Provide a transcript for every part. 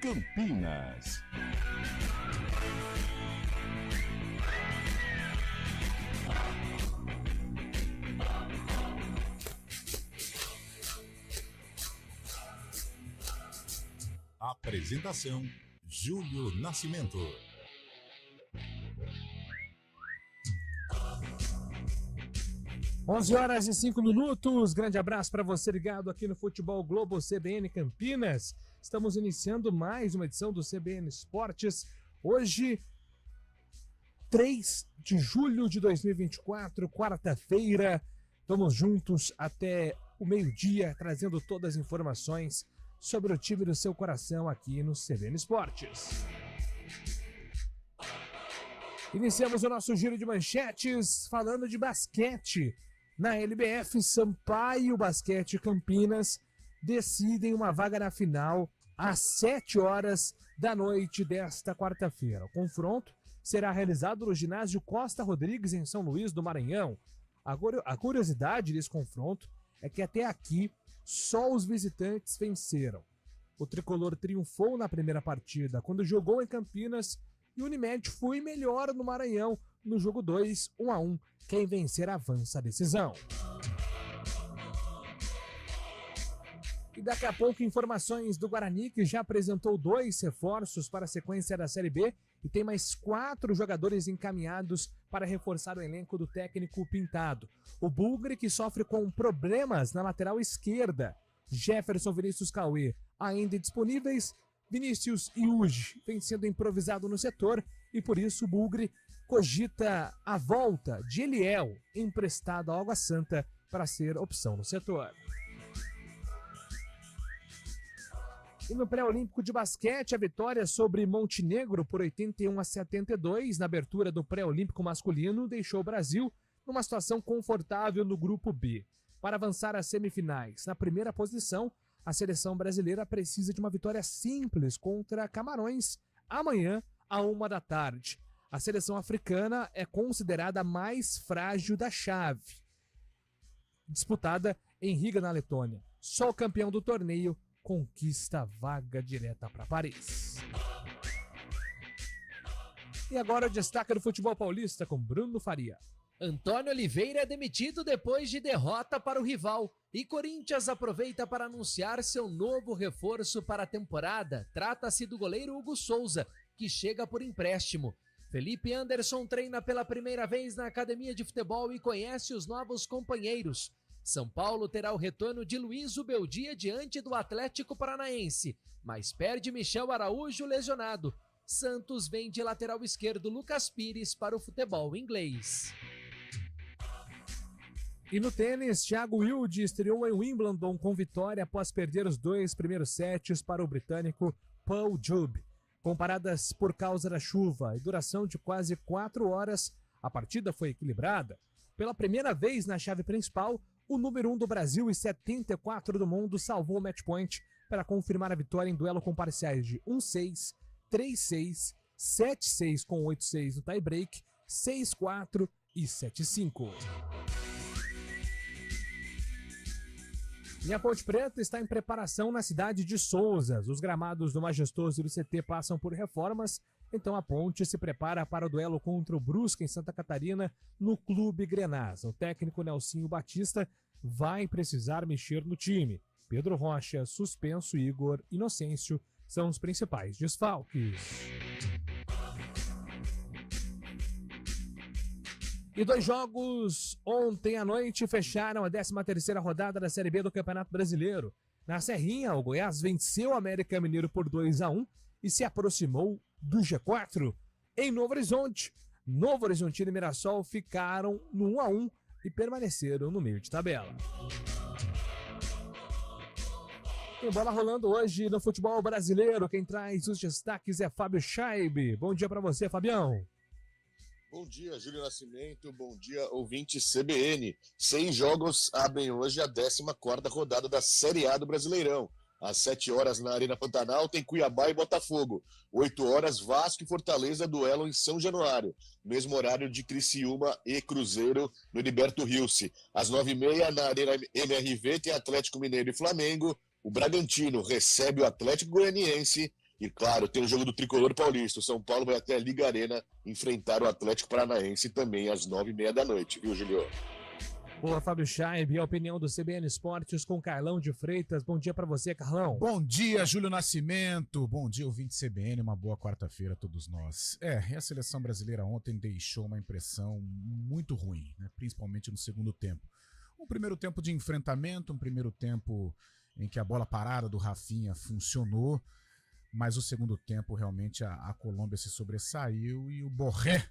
Campinas. Apresentação: Júlio Nascimento. 11h05. Grande abraço para você ligado aqui no Futebol Globo CBN Campinas. Estamos iniciando mais uma edição do CBN Esportes. Hoje, 3 de julho de 2024, quarta-feira. Estamos juntos até o meio-dia, trazendo todas as informações sobre o time do seu coração aqui no CBN Esportes. Iniciamos o nosso giro de manchetes falando de basquete. Na LBF, Sampaio Basquete Campinas decidem uma vaga na final às 7h da noite desta quarta-feira. O confronto será realizado no ginásio Costa Rodrigues, em São Luís do Maranhão. A curiosidade desse confronto é que até aqui só os visitantes venceram. O tricolor triunfou na primeira partida quando jogou em Campinas e o Unimed foi melhor no Maranhão no jogo 2, 1-1. Quem vencer avança a decisão. E daqui a pouco informações do Guarani, que já apresentou 2 reforços para a sequência da Série B e tem mais 4 jogadores encaminhados para reforçar o elenco do técnico Pintado. O Bugre, que sofre com problemas na lateral esquerda. Jefferson, Vinícius, Cauê ainda disponíveis. Vinícius e Uji vem sendo improvisado no setor e por isso o Bugre cogita a volta de Eliel, emprestado ao Água Santa, para ser opção no setor. E no pré-olímpico de basquete, a vitória sobre Montenegro por 81-72 na abertura do pré-olímpico masculino deixou o Brasil numa situação confortável no grupo B. Para avançar às semifinais, na primeira posição, a seleção brasileira precisa de uma vitória simples contra Camarões amanhã, à 13h. A seleção africana é considerada a mais frágil da chave, disputada em Riga, na Letônia. Só o campeão do torneio conquista a vaga direta para Paris. E agora o destaque do futebol paulista com Bruno Faria. Antônio Oliveira é demitido depois de derrota para o rival. E Corinthians aproveita para anunciar seu novo reforço para a temporada. Trata-se do goleiro Hugo Souza, que chega por empréstimo. Felipe Anderson treina pela primeira vez na academia de futebol e conhece os novos companheiros. São Paulo terá o retorno de Luiz Ubeldia diante do Atlético Paranaense, mas perde Michel Araújo lesionado. Santos vende lateral esquerdo Lucas Pires para o futebol inglês. E no tênis, Thiago Wilde estreou em Wimbledon com vitória após perder os 2 primeiros sets para o britânico Paul Jubb. Comparadas por causa da chuva e duração de quase 4 horas, a partida foi equilibrada. Pela primeira vez na chave principal, o número 1 do Brasil e 74 do mundo salvou o match point para confirmar a vitória em duelo com parciais de 1-6, 3-6, 7-6 com 8-6 no tie-break, 6-4 e 7-5. E a Ponte Preta está em preparação na cidade de Souzas. Os gramados do Majestoso e do CT passam por reformas, então a Ponte se prepara para o duelo contra o Brusque em Santa Catarina no Clube Grenás. O técnico Nelsinho Batista vai precisar mexer no time. Pedro Rocha, suspenso, Igor Inocêncio são os principais desfalques. E 2 jogos ontem à noite fecharam a 13ª rodada da Série B do Campeonato Brasileiro. Na Serrinha, o Goiás venceu o América Mineiro por 2-1 e se aproximou do G4. Em Novo Horizonte, Novo Horizontino e Mirassol ficaram no 1-1 e permaneceram no meio de tabela. Tem bola rolando hoje no futebol brasileiro. Quem traz os destaques é Fábio Scheibe. Bom dia para você, Fabião. Bom dia, Júlio Nascimento. Bom dia, ouvinte CBN. 6 jogos abrem hoje a 14ª rodada da Série A do Brasileirão. Às 7h na Arena Pantanal tem Cuiabá e Botafogo. 8h, Vasco e Fortaleza, duelo em São Januário. Mesmo horário de Criciúma e Cruzeiro no Heriberto Rilse. Às 9h30 na Arena MRV tem Atlético Mineiro e Flamengo. O Bragantino recebe o Atlético Goianiense E claro, tem o jogo do Tricolor Paulista. O São Paulo vai até a Liga Arena enfrentar o Atlético Paranaense também às 9h30 da noite, viu, Julio? Boa, Fábio Chaib, a opinião do CBN Esportes com Carlão de Freitas. Bom dia para você, Carlão. Bom dia, Júlio Nascimento. Bom dia, ouvinte CBN. Uma boa quarta-feira a todos nós. E a seleção brasileira ontem deixou uma impressão muito ruim, né? Principalmente no segundo tempo. Um primeiro tempo de enfrentamento, um primeiro tempo em que a bola parada do Rafinha funcionou, mas o segundo tempo realmente a Colômbia se sobressaiu e o Borré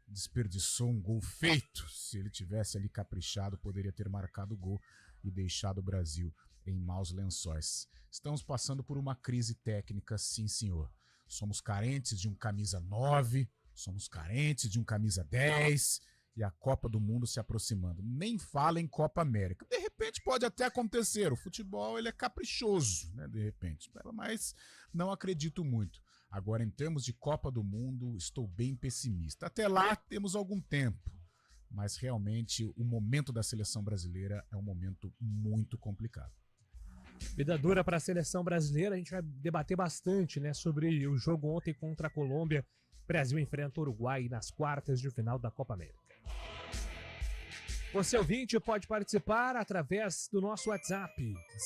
desperdiçou um gol feito. Se ele tivesse ali caprichado, poderia ter marcado o gol e deixado o Brasil em maus lençóis. Estamos passando por uma crise técnica, sim, senhor. Somos carentes de um camisa 9, somos carentes de um camisa 10 e a Copa do Mundo se aproximando. Nem fala em Copa América. De repente pode até acontecer. O futebol ele é caprichoso, né? De repente. Mas não acredito muito. Agora, em termos de Copa do Mundo, estou bem pessimista. Até lá temos algum tempo, mas realmente o momento da seleção brasileira é um momento muito complicado. Vida dura para a seleção brasileira. A gente vai debater bastante, né, sobre o jogo ontem contra a Colômbia. O Brasil enfrenta o Uruguai nas quartas de final da Copa América. Você ouvinte pode participar através do nosso WhatsApp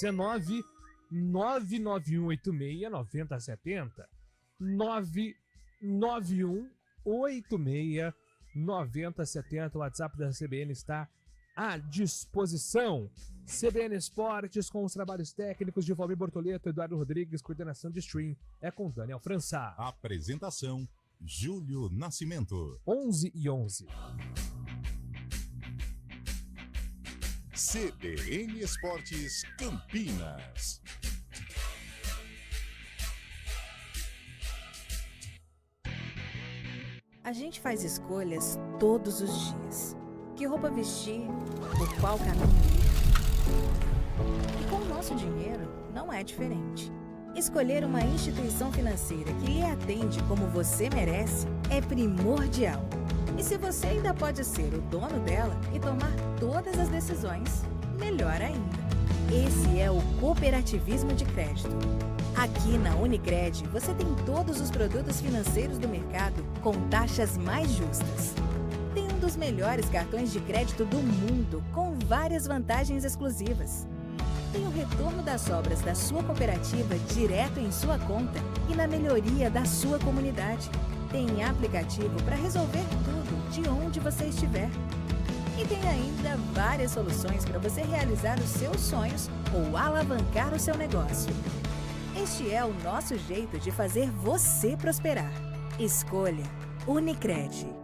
19 99186 9070. 99186 9070. O WhatsApp da CBN está à disposição. CBN Esportes com os trabalhos técnicos de Valmir Bortoleto, Eduardo Rodrigues, coordenação de stream é com Daniel França. Apresentação, Júlio Nascimento. 11h11. CBN Esportes Campinas. A gente faz escolhas todos os dias. Que roupa vestir, por qual caminho ir. E com o nosso dinheiro não é diferente. Escolher uma instituição financeira que lhe atende como você merece é primordial. E se você ainda pode ser o dono dela e tomar todas as decisões, melhor ainda. Esse é o cooperativismo de crédito. Aqui na Unicred, você tem todos os produtos financeiros do mercado com taxas mais justas. Tem um dos melhores cartões de crédito do mundo, com várias vantagens exclusivas. Tem o retorno das obras da sua cooperativa direto em sua conta e na melhoria da sua comunidade. Tem aplicativo para resolver tudo de onde você estiver. E tem ainda várias soluções para você realizar os seus sonhos ou alavancar o seu negócio. Este é o nosso jeito de fazer você prosperar. Escolha Unicred.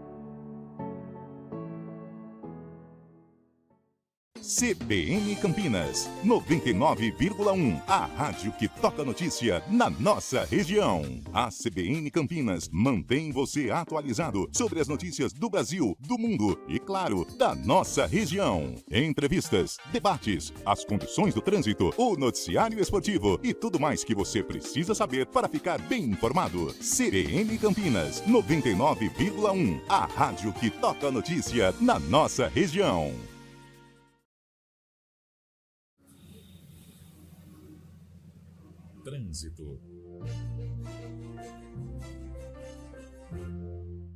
CBN Campinas, 99,1. A rádio que toca notícia na nossa região. A CBN Campinas mantém você atualizado sobre as notícias do Brasil, do mundo e, claro, da nossa região. Entrevistas, debates, as condições do trânsito, o noticiário esportivo e tudo mais que você precisa saber para ficar bem informado. CBN Campinas, 99,1. A rádio que toca notícia na nossa região. Trânsito.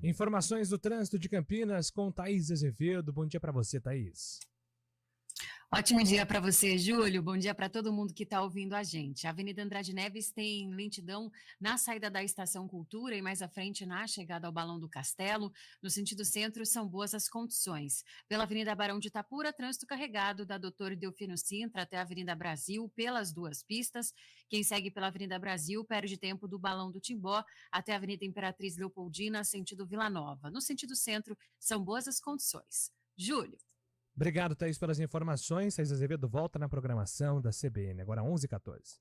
Informações do trânsito de Campinas com Thaís Azevedo. Bom dia para você, Thaís. Ótimo dia para você, Júlio. Bom dia para todo mundo que está ouvindo a gente. A Avenida Andrade Neves tem lentidão na saída da Estação Cultura e mais à frente na chegada ao Balão do Castelo. No sentido centro, são boas as condições. Pela Avenida Barão de Itapura, trânsito carregado da Doutor Delfino Sintra até a Avenida Brasil, pelas duas pistas. Quem segue pela Avenida Brasil perde tempo do Balão do Timbó até a Avenida Imperatriz Leopoldina, sentido Vila Nova. No sentido centro, são boas as condições. Júlio. Obrigado, Thaís, pelas informações. Thaís Azevedo volta na programação da CBN, agora 11h14.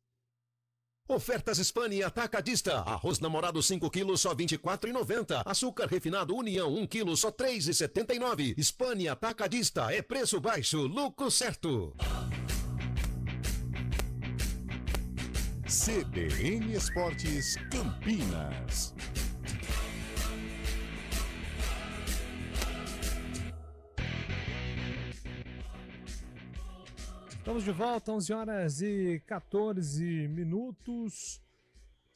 Ofertas Spani Atacadista. Arroz namorado 5 quilos só R$ 24,90. Açúcar refinado União 1 quilo só R$ 3,79. Spani Atacadista. É preço baixo, lucro certo. CBN Esportes Campinas. Estamos de volta, 11h14.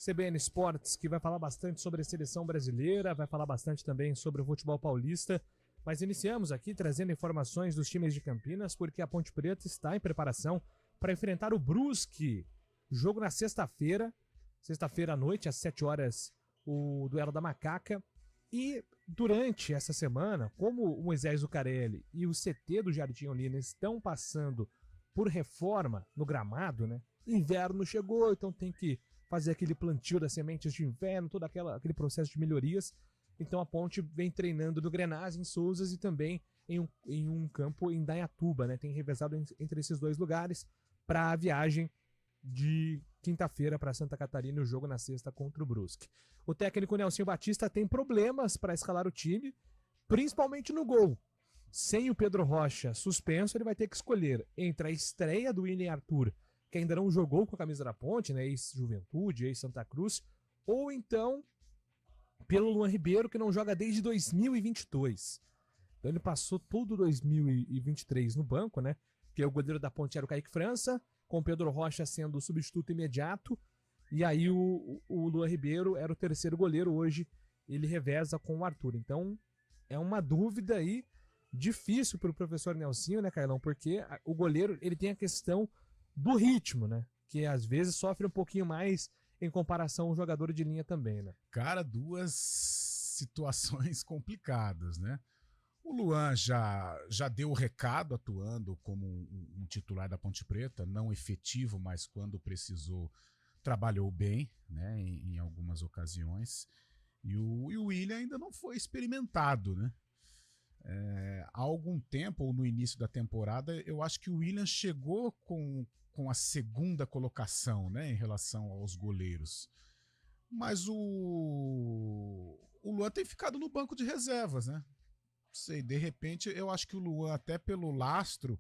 CBN Esportes, que vai falar bastante sobre a seleção brasileira, vai falar bastante também sobre o futebol paulista. Mas iniciamos aqui trazendo informações dos times de Campinas, porque a Ponte Preta está em preparação para enfrentar o Brusque. Jogo na sexta-feira à noite, às 7 horas, o duelo da Macaca. E durante essa semana, como o Moisés Zucarelli e o CT do Jardim Olina estão passando por reforma no gramado, né? Inverno chegou, então tem que fazer aquele plantio das sementes de inverno, todo aquele processo de melhorias. Então a Ponte vem treinando no Grenaz, em Souzas e também em um campo em Dayatuba, né? Tem revezado entre esses dois lugares para a viagem de quinta-feira para Santa Catarina e o jogo na sexta contra o Brusque. O técnico Nelsinho Batista tem problemas para escalar o time, principalmente no gol. Sem o Pedro Rocha suspenso, ele vai ter que escolher entre a estreia do William Arthur, que ainda não jogou com a camisa da Ponte, né, ex-Juventude, ex-Santa Cruz, ou então pelo Luan Ribeiro, que não joga desde 2022. Então ele passou todo 2023 no banco, né, porque o goleiro da Ponte era o Kaique França, com o Pedro Rocha sendo o substituto imediato, e aí o Luan Ribeiro era o terceiro goleiro, hoje ele reveza com o Arthur. Então é uma dúvida aí difícil para o professor Nelsinho, né, Carlão, porque o goleiro ele tem a questão do ritmo, né, que às vezes sofre um pouquinho mais em comparação ao jogador de linha também, né. Cara, duas situações complicadas, né? O Luan já deu o recado atuando como um titular da Ponte Preta, não efetivo, mas quando precisou trabalhou bem, né, em algumas ocasiões. E o William ainda não foi experimentado, né? Há algum tempo, ou no início da temporada, eu acho que o William chegou com a segunda colocação, né, em relação aos goleiros. Mas o Luan tem ficado no banco de reservas, né? Sei, de repente eu acho que o Luan, até pelo lastro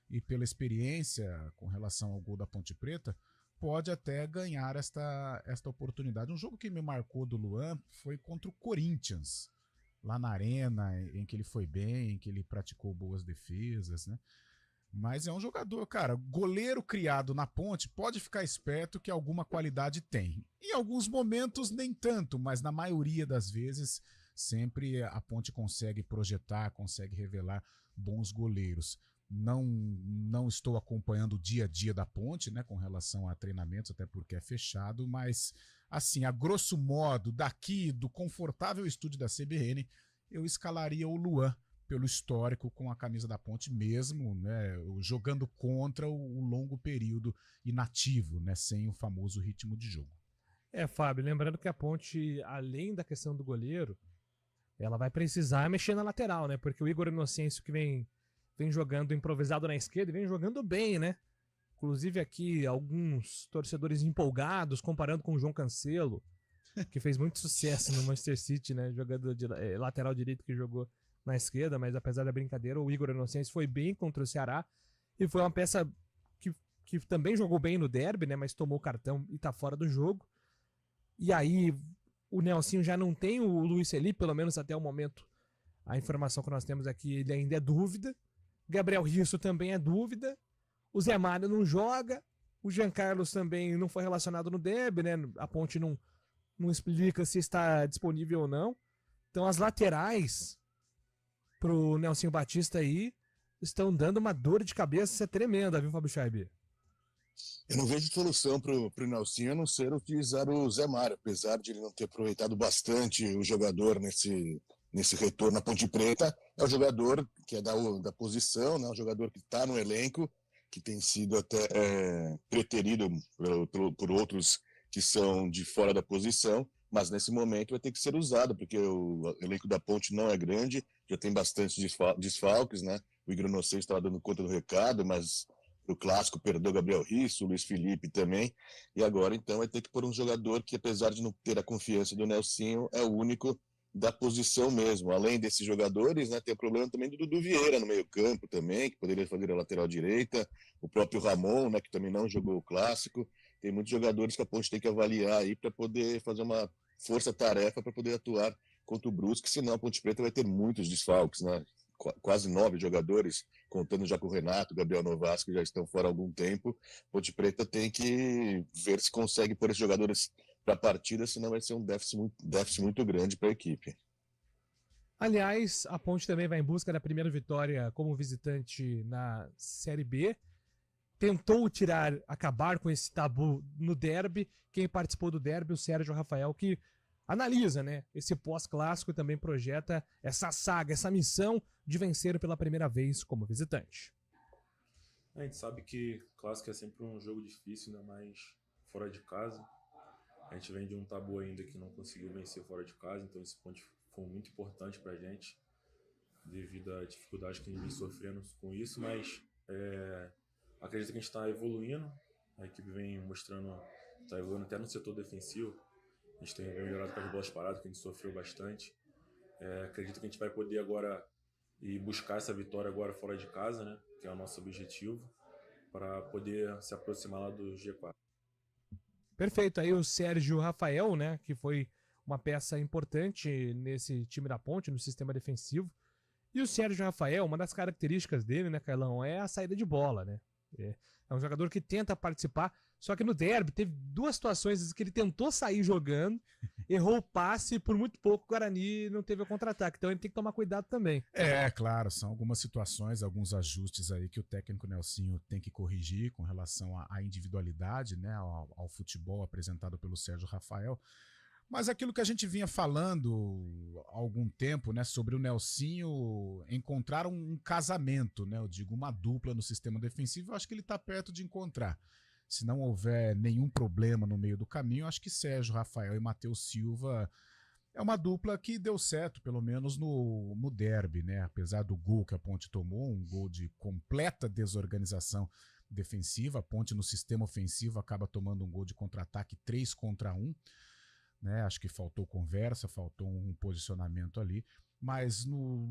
e pela experiência com relação ao gol da Ponte Preta, pode até ganhar esta oportunidade. Um jogo que me marcou do Luan foi contra o Corinthians, lá na Arena, em que ele foi bem, em que ele praticou boas defesas, né? Mas é um jogador, cara, goleiro criado na Ponte, pode ficar esperto que alguma qualidade tem. Em alguns momentos nem tanto, mas na maioria das vezes sempre a Ponte consegue projetar, consegue revelar bons goleiros. Não estou acompanhando o dia a dia da Ponte, né, com relação a treinamentos, até porque é fechado, mas assim, a grosso modo, daqui do confortável estúdio da CBN, eu escalaria o Luan pelo histórico com a camisa da Ponte mesmo, né, jogando contra o longo período inativo, né, sem o famoso ritmo de jogo. Fábio, lembrando que a Ponte, além da questão do goleiro, ela vai precisar mexer na lateral, né? Porque o Igor Inocêncio, que vem jogando improvisado na esquerda, vem jogando bem, né? Inclusive aqui, alguns torcedores empolgados, comparando com o João Cancelo, que fez muito sucesso no Manchester City, né? Jogando de lateral direito que jogou na esquerda, mas apesar da brincadeira, o Igor Inocêncio foi bem contra o Ceará e foi uma peça que também jogou bem no derby, né? Mas tomou cartão e tá fora do jogo. E aí o Nelsinho já não tem o Luiz Felipe, pelo menos até o momento. A informação que nós temos aqui, ele ainda é dúvida. Gabriel Risso também é dúvida. O Zé Mário não joga. O Jean Carlos também não foi relacionado no derby, né? A Ponte não explica se está disponível ou não. Então as laterais pro Nelsinho Batista aí estão dando uma dor de cabeça tremenda, viu, Fábio Scheibe? Eu não vejo solução pro Nelsinho a não ser utilizar o Zé Mário, apesar de ele não ter aproveitado bastante o jogador nesse retorno à Ponte Preta. É o jogador que é da posição, né? Um jogador que está no elenco, que tem sido até preterido por outros que são de fora da posição, mas nesse momento vai ter que ser usado, porque o elenco da Ponte não é grande, já tem bastante desfalques, né? O Igor Inocêncio estava dando conta do recado, mas o clássico perdeu Gabriel Risso, o Luiz Felipe também, e agora então vai ter que pôr um jogador que, apesar de não ter a confiança do Nelsinho, é o único da posição mesmo. Além desses jogadores, né, tem o problema também do Dudu Vieira no meio campo também, que poderia fazer a lateral direita, o próprio Ramon, né, que também não jogou o clássico. Tem muitos jogadores que a Ponte tem que avaliar aí para poder fazer uma força-tarefa para poder atuar contra o Brusque, senão a Ponte Preta vai ter muitos desfalques, né? Quase 9 jogadores, contando já com o Renato, Gabriel Novas, que já estão fora há algum tempo. Ponte Preta tem que ver se consegue pôr esses jogadores para a partida, senão vai ser um déficit muito grande para a equipe. Aliás, a Ponte também vai em busca da primeira vitória como visitante na Série B. Tentou acabar com esse tabu no derby. Quem participou do derby, o Sérgio Rafael, que analisa, né, esse pós-clássico e também projeta essa saga, essa missão de vencer pela primeira vez como visitante. A gente sabe que clássico é sempre um jogo difícil, ainda mais fora de casa. A gente vem de um tabu ainda que não conseguiu vencer fora de casa, então esse ponto foi muito importante pra gente, devido à dificuldade que a gente vem sofrendo com isso, mas acredito que a gente está evoluindo, a equipe vem mostrando, está evoluindo até no setor defensivo, a gente tem melhorado com as bolas paradas, que a gente sofreu bastante. Acredito que a gente vai poder agora ir buscar essa vitória agora fora de casa, né, que é o nosso objetivo, para poder se aproximar lá do G4. Perfeito, aí o Sérgio Rafael, né, que foi uma peça importante nesse time da Ponte, no sistema defensivo. E o Sérgio Rafael, uma das características dele, né, Carlão, é a saída de bola, né? É um jogador que tenta participar, só que no derby teve duas situações que ele tentou sair jogando, errou o passe, por muito pouco o Guarani não teve o contra-ataque, então ele tem que tomar cuidado também. Claro, são algumas situações, alguns ajustes aí que o técnico Nelsinho tem que corrigir com relação à individualidade, né, ao futebol apresentado pelo Sérgio Rafael. Mas aquilo que a gente vinha falando há algum tempo, né, sobre o Nelsinho encontrar um casamento, né, eu digo uma dupla no sistema defensivo, eu acho que ele está perto de encontrar. Se não houver nenhum problema no meio do caminho, eu acho que Sérgio Rafael e Matheus Silva é uma dupla que deu certo, pelo menos no derby, né, apesar do gol que a Ponte tomou, um gol de completa desorganização defensiva, a Ponte no sistema ofensivo acaba tomando um gol de contra-ataque 3-1, né? Acho que faltou conversa, faltou um posicionamento ali, mas no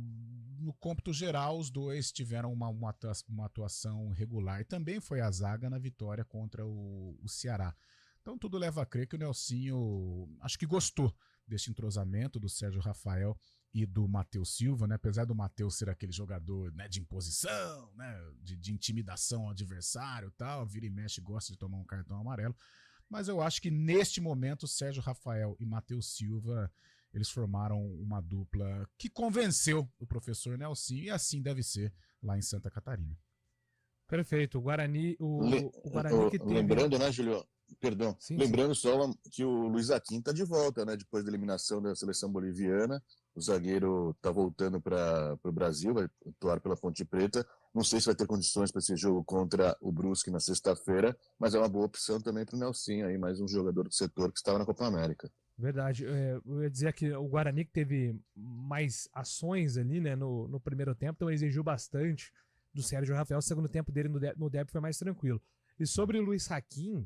cômputo geral os dois tiveram uma atuação regular, e também foi a zaga na vitória contra o Ceará. Então tudo leva a crer que o Nelsinho acho que gostou desse entrosamento do Sérgio Rafael e do Matheus Silva, né? Apesar do Matheus ser aquele jogador, né, de imposição, né, de intimidação ao adversário e tal, vira e mexe, gosta de tomar um cartão amarelo. Mas eu acho que neste momento Sérgio Rafael e Matheus Silva, eles formaram uma dupla que convenceu o professor Nelsinho, e assim deve ser lá em Santa Catarina. Perfeito, o Guarani que teve... Lembrando, né, Julio? Perdão. Sim, Lembrando só que o Luiz Aquim está de volta, né? Depois da eliminação da seleção boliviana. O zagueiro está voltando para o Brasil, vai atuar pela Ponte Preta. Não sei se vai ter condições para esse jogo contra o Brusque na sexta-feira, mas é uma boa opção também para o Nelsinho, aí, mais um jogador do setor que estava na Copa América. Verdade, eu ia dizer que o Guarani que teve mais ações ali, né, no primeiro tempo, então exigiu bastante do Sérgio Rafael. O segundo tempo dele no derby foi mais tranquilo. E sobre o Luiz Aquim,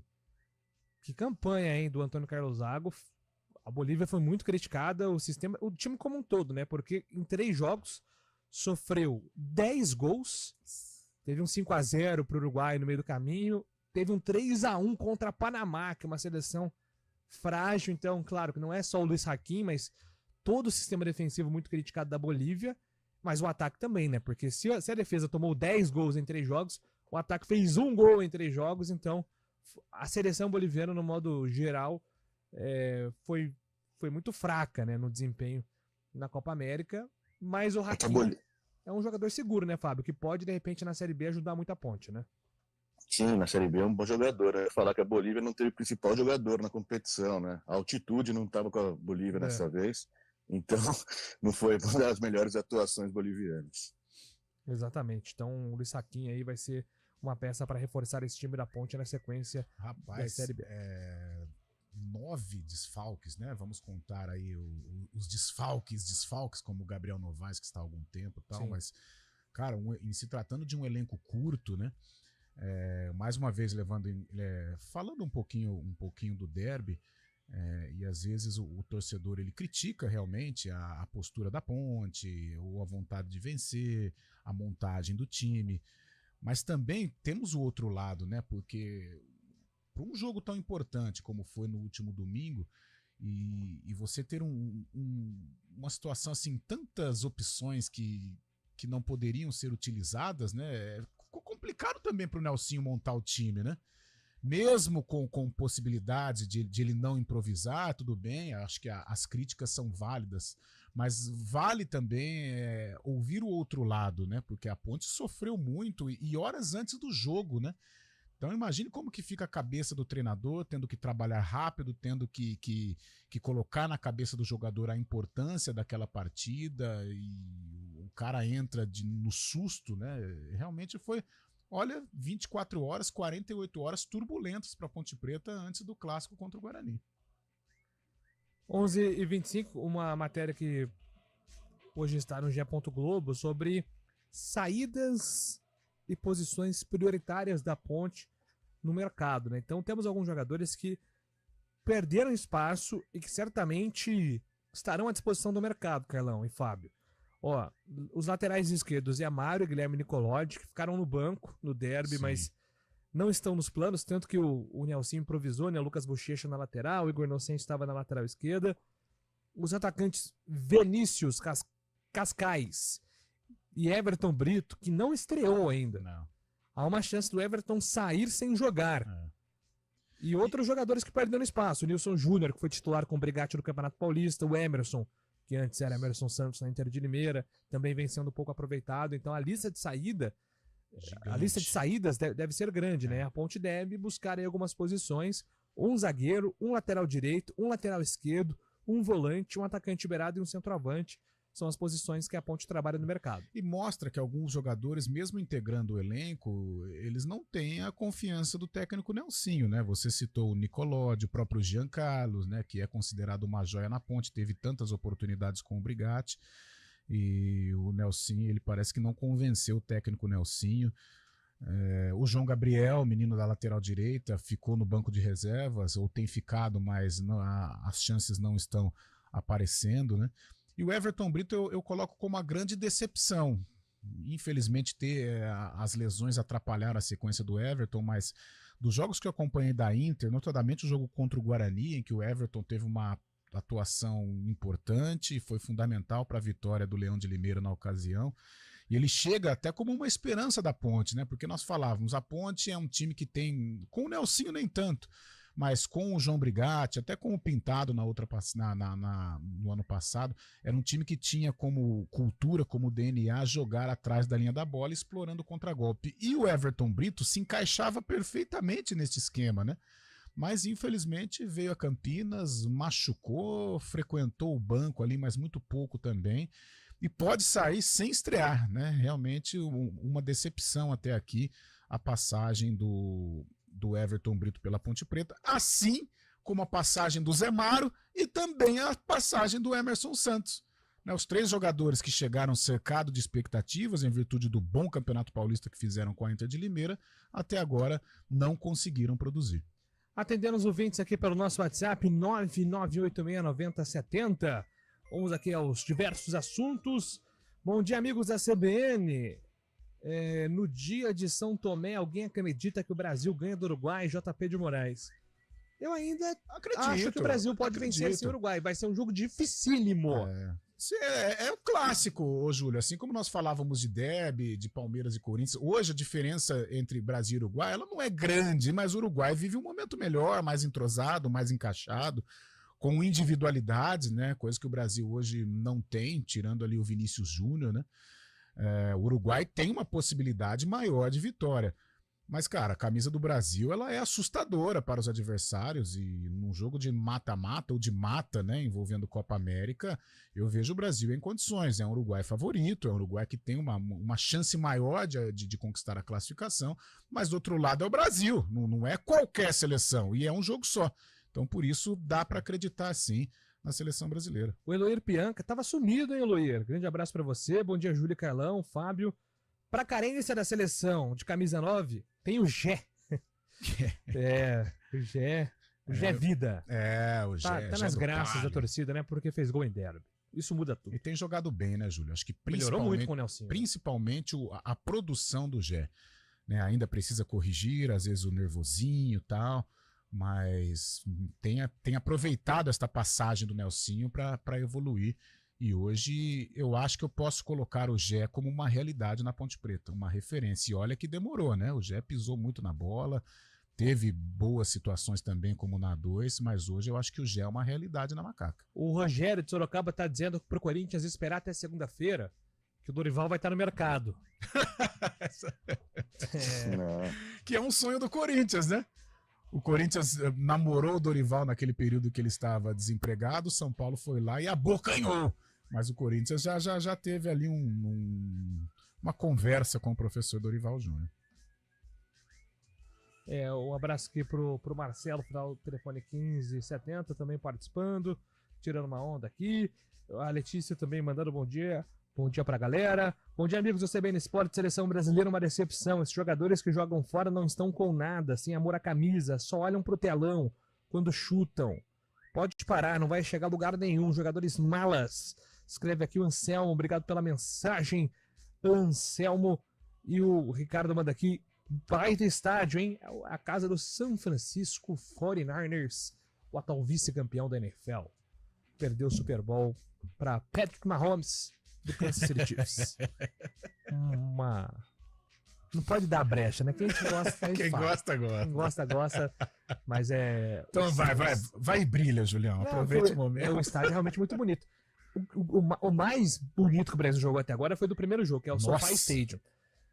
que campanha, hein, do Antônio Carlos Zago. A Bolívia foi muito criticada, o time como um todo, né? Porque em 3 jogos sofreu 10 gols, teve um 5-0 pro Uruguai no meio do caminho, teve um 3-1 contra a Panamá, que é uma seleção frágil. Então, claro que não é só o Luiz Aquim, mas todo o sistema defensivo muito criticado da Bolívia, mas o ataque também, né? Porque se a defesa tomou 10 gols em 3 jogos, o ataque fez 1 gol em 3 jogos, então a seleção boliviana, no modo geral, foi muito fraca, né, no desempenho na Copa América, mas o Hakimi é um jogador seguro, né, Fábio, que pode, de repente, na Série B ajudar muito a Ponte, né? Sim, na Série B é um bom jogador. Eu ia falar que a Bolívia não teve o principal jogador na competição, né? A altitude não estava com a Bolívia dessa vez, então não foi uma das melhores atuações bolivianas. Exatamente, então o Luiz Aquim aí vai ser uma peça para reforçar esse time da Ponte na sequência da Série B. 9 desfalques, né? Vamos contar aí os desfalques, como o Gabriel Novaes, que está há algum tempo e tal, sim. Mas, cara, em se tratando de um elenco curto, né? Mais uma vez falando um pouquinho do derby, e às vezes o torcedor ele critica realmente a postura da Ponte, ou a vontade de vencer, a montagem do time, mas também temos o outro lado, né? Porque para um jogo tão importante como foi no último domingo, e você ter uma situação assim, tantas opções que não poderiam ser utilizadas, né? Ficou complicado também para o Nelsinho montar o time, né? mesmo com possibilidades de ele não improvisar, tudo bem, acho que as críticas são válidas, mas vale também ouvir o outro lado, né? Porque a Ponte sofreu muito e horas antes do jogo, né? Então imagine como que fica a cabeça do treinador, tendo que trabalhar rápido, tendo que colocar na cabeça do jogador a importância daquela partida, e o cara entra no susto, né? Realmente foi, olha, 24 horas, 48 horas turbulentas para a Ponte Preta antes do clássico contra o Guarani. 11h25, uma matéria que hoje está no GE. Globo sobre saídas e posições prioritárias da Ponte no mercado, né? Então temos alguns jogadores que perderam espaço e que certamente estarão à disposição do mercado, Carlão e Fábio. Ó, os laterais esquerdos, Zé Mário e Guilherme Nicolodi, que ficaram no banco no derby, Sim. mas não estão nos planos, tanto que o Nelson improvisou, né? Lucas Bochecha na lateral, o Igor Inocente estava na lateral esquerda. Os atacantes Vinícius Cascais e Everton Brito, que não estreou ainda. Não. Há uma chance do Everton sair sem jogar. E outros jogadores que perderam espaço. O Nilson Júnior, que foi titular com o Brigatti no Campeonato Paulista. O Emerson, que antes era Emerson Santos na Inter de Limeira, também vem sendo um pouco aproveitado. Então a lista de saídas deve ser grande, né? A Ponte deve buscar aí algumas posições. Um zagueiro, um lateral direito, um lateral esquerdo, um volante, um atacante beirado e um centroavante. São as posições que a Ponte trabalha no mercado. E mostra que alguns jogadores, mesmo integrando o elenco, eles não têm a confiança do técnico Nelsinho, né? Você citou o Nicolodi, o próprio Jean Carlos, né? Que é considerado uma joia na Ponte, teve tantas oportunidades com o Brigatti. E o Nelsinho, ele parece que não convenceu o técnico Nelsinho. O João Gabriel, menino da lateral direita, ficou no banco de reservas, ou tem ficado, mas as chances não estão aparecendo, né? E o Everton Brito eu coloco como uma grande decepção. Infelizmente as lesões atrapalharam a sequência do Everton, mas dos jogos que eu acompanhei da Inter, notadamente o jogo contra o Guarani, em que o Everton teve uma atuação importante e foi fundamental para a vitória do Leão de Limeira na ocasião. E ele chega até como uma esperança da Ponte, né? Porque nós falávamos, a Ponte é um time que tem, com o Nelsinho nem tanto, mas com o João Brigatti, até com o Pintado no ano passado, era um time que tinha como cultura, como DNA, jogar atrás da linha da bola, explorando o contragolpe. E o Everton Brito se encaixava perfeitamente nesse esquema, né? Mas infelizmente veio a Campinas, machucou, frequentou o banco ali, mas muito pouco também, e pode sair sem estrear, né? Realmente uma decepção até aqui a passagem do Everton Brito pela Ponte Preta, assim como a passagem do Zé Mário e também a passagem do Emerson Santos. Né, os três jogadores que chegaram cercados de expectativas em virtude do bom Campeonato Paulista que fizeram com a Inter de Limeira, até agora não conseguiram produzir. Atendendo os ouvintes aqui pelo nosso WhatsApp, 998869070. Vamos aqui aos diversos assuntos. Bom dia, amigos da CBN. No dia de São Tomé, alguém acredita que o Brasil ganha do Uruguai, JP de Moraes? Eu ainda acho que o Brasil pode vencer esse Uruguai. Vai ser um jogo dificílimo. É um clássico, ô Júlio. Assim como nós falávamos de derby, de Palmeiras e Corinthians, hoje a diferença entre Brasil e Uruguai, ela não é grande, mas o Uruguai vive um momento melhor, mais entrosado, mais encaixado, com individualidades, né? Coisa que o Brasil hoje não tem, tirando ali o Vinícius Júnior, né? O Uruguai tem uma possibilidade maior de vitória. Mas, cara, a camisa do Brasil ela é assustadora para os adversários, e num jogo de mata-mata ou de mata, né, envolvendo Copa América, eu vejo o Brasil em condições. É um Uruguai favorito, é um Uruguai que tem uma chance maior de conquistar a classificação, mas do outro lado é o Brasil, não é qualquer seleção, e é um jogo só. Então, por isso, dá para acreditar, sim, na seleção brasileira. O Eloir Pianca tava sumido, hein, Eloir? Grande abraço para você. Bom dia, Júlio, Carlão, Fábio. Pra carência da seleção de camisa 9, tem o Gé. O Gé Vida. O Gé. Tá nas graças da torcida, né? Porque fez gol em derby. Isso muda tudo. E tem jogado bem, né, Júlio? Acho que melhorou muito com o Nelsinho. Principalmente a produção do Gé. Né? Ainda precisa corrigir, às vezes o nervosinho e tal, mas tem aproveitado esta passagem do Nelsinho para evoluir. E hoje eu acho que eu posso colocar o Gé como uma realidade na Ponte Preta, uma referência. E olha que demorou, né? O Gé pisou muito na bola, teve boas situações também, como na 2, mas hoje eu acho que o Gé é uma realidade na Macaca. O Rogério de Sorocaba tá dizendo pro Corinthians esperar até segunda-feira, que o Dorival vai estar no mercado. Que é um sonho do Corinthians, né? O Corinthians namorou o Dorival naquele período que ele estava desempregado, o São Paulo foi lá e abocanhou. Mas o Corinthians já teve ali uma conversa com o professor Dorival Júnior. Um abraço aqui pro Marcelo, final do telefone 1570, também participando, tirando uma onda aqui. A Letícia também mandando bom dia. Bom dia pra galera. Bom dia, amigos do CBN Esporte. Seleção brasileira, uma decepção. Esses jogadores que jogam fora não estão com nada, sem amor à camisa, só olham pro telão quando chutam. Pode parar, não vai chegar a lugar nenhum. Jogadores malas. Escreve aqui o Anselmo, obrigado pela mensagem, Anselmo. E o Ricardo manda aqui, baita estádio, hein? A casa do San Francisco 49ers, o atual vice-campeão da NFL. Perdeu o Super Bowl para Patrick Mahomes do Kansas City Chiefs. Não pode dar brecha, né? Quem gosta, Quem gosta, gosta. Quem gosta, mas é... Então vai e brilha, Julião. Aproveite o momento. É um estádio realmente muito bonito. O mais bonito que o Brasil jogou até agora foi do primeiro jogo, que é o SoFi Stadium.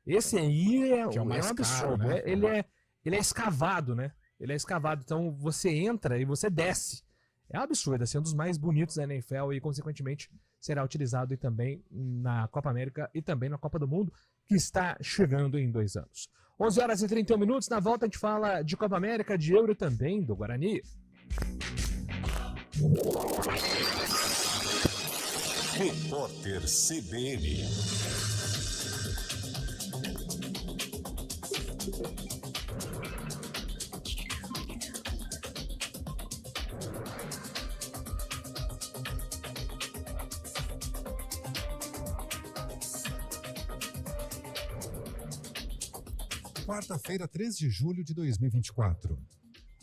Esse aí é um absurdo. Caro, né? Ele é escavado, né? Ele é escavado. Então você entra e você desce. É um absurdo, assim, um dos mais bonitos da NFL e, consequentemente, será utilizado e também na Copa América e também na Copa do Mundo, que está chegando em 2 anos. 11 horas e 31 minutos. Na volta a gente fala de Copa América, de Euro e também do Guarani. Repórter CBN. Quarta-feira, 3 de julho de 2024.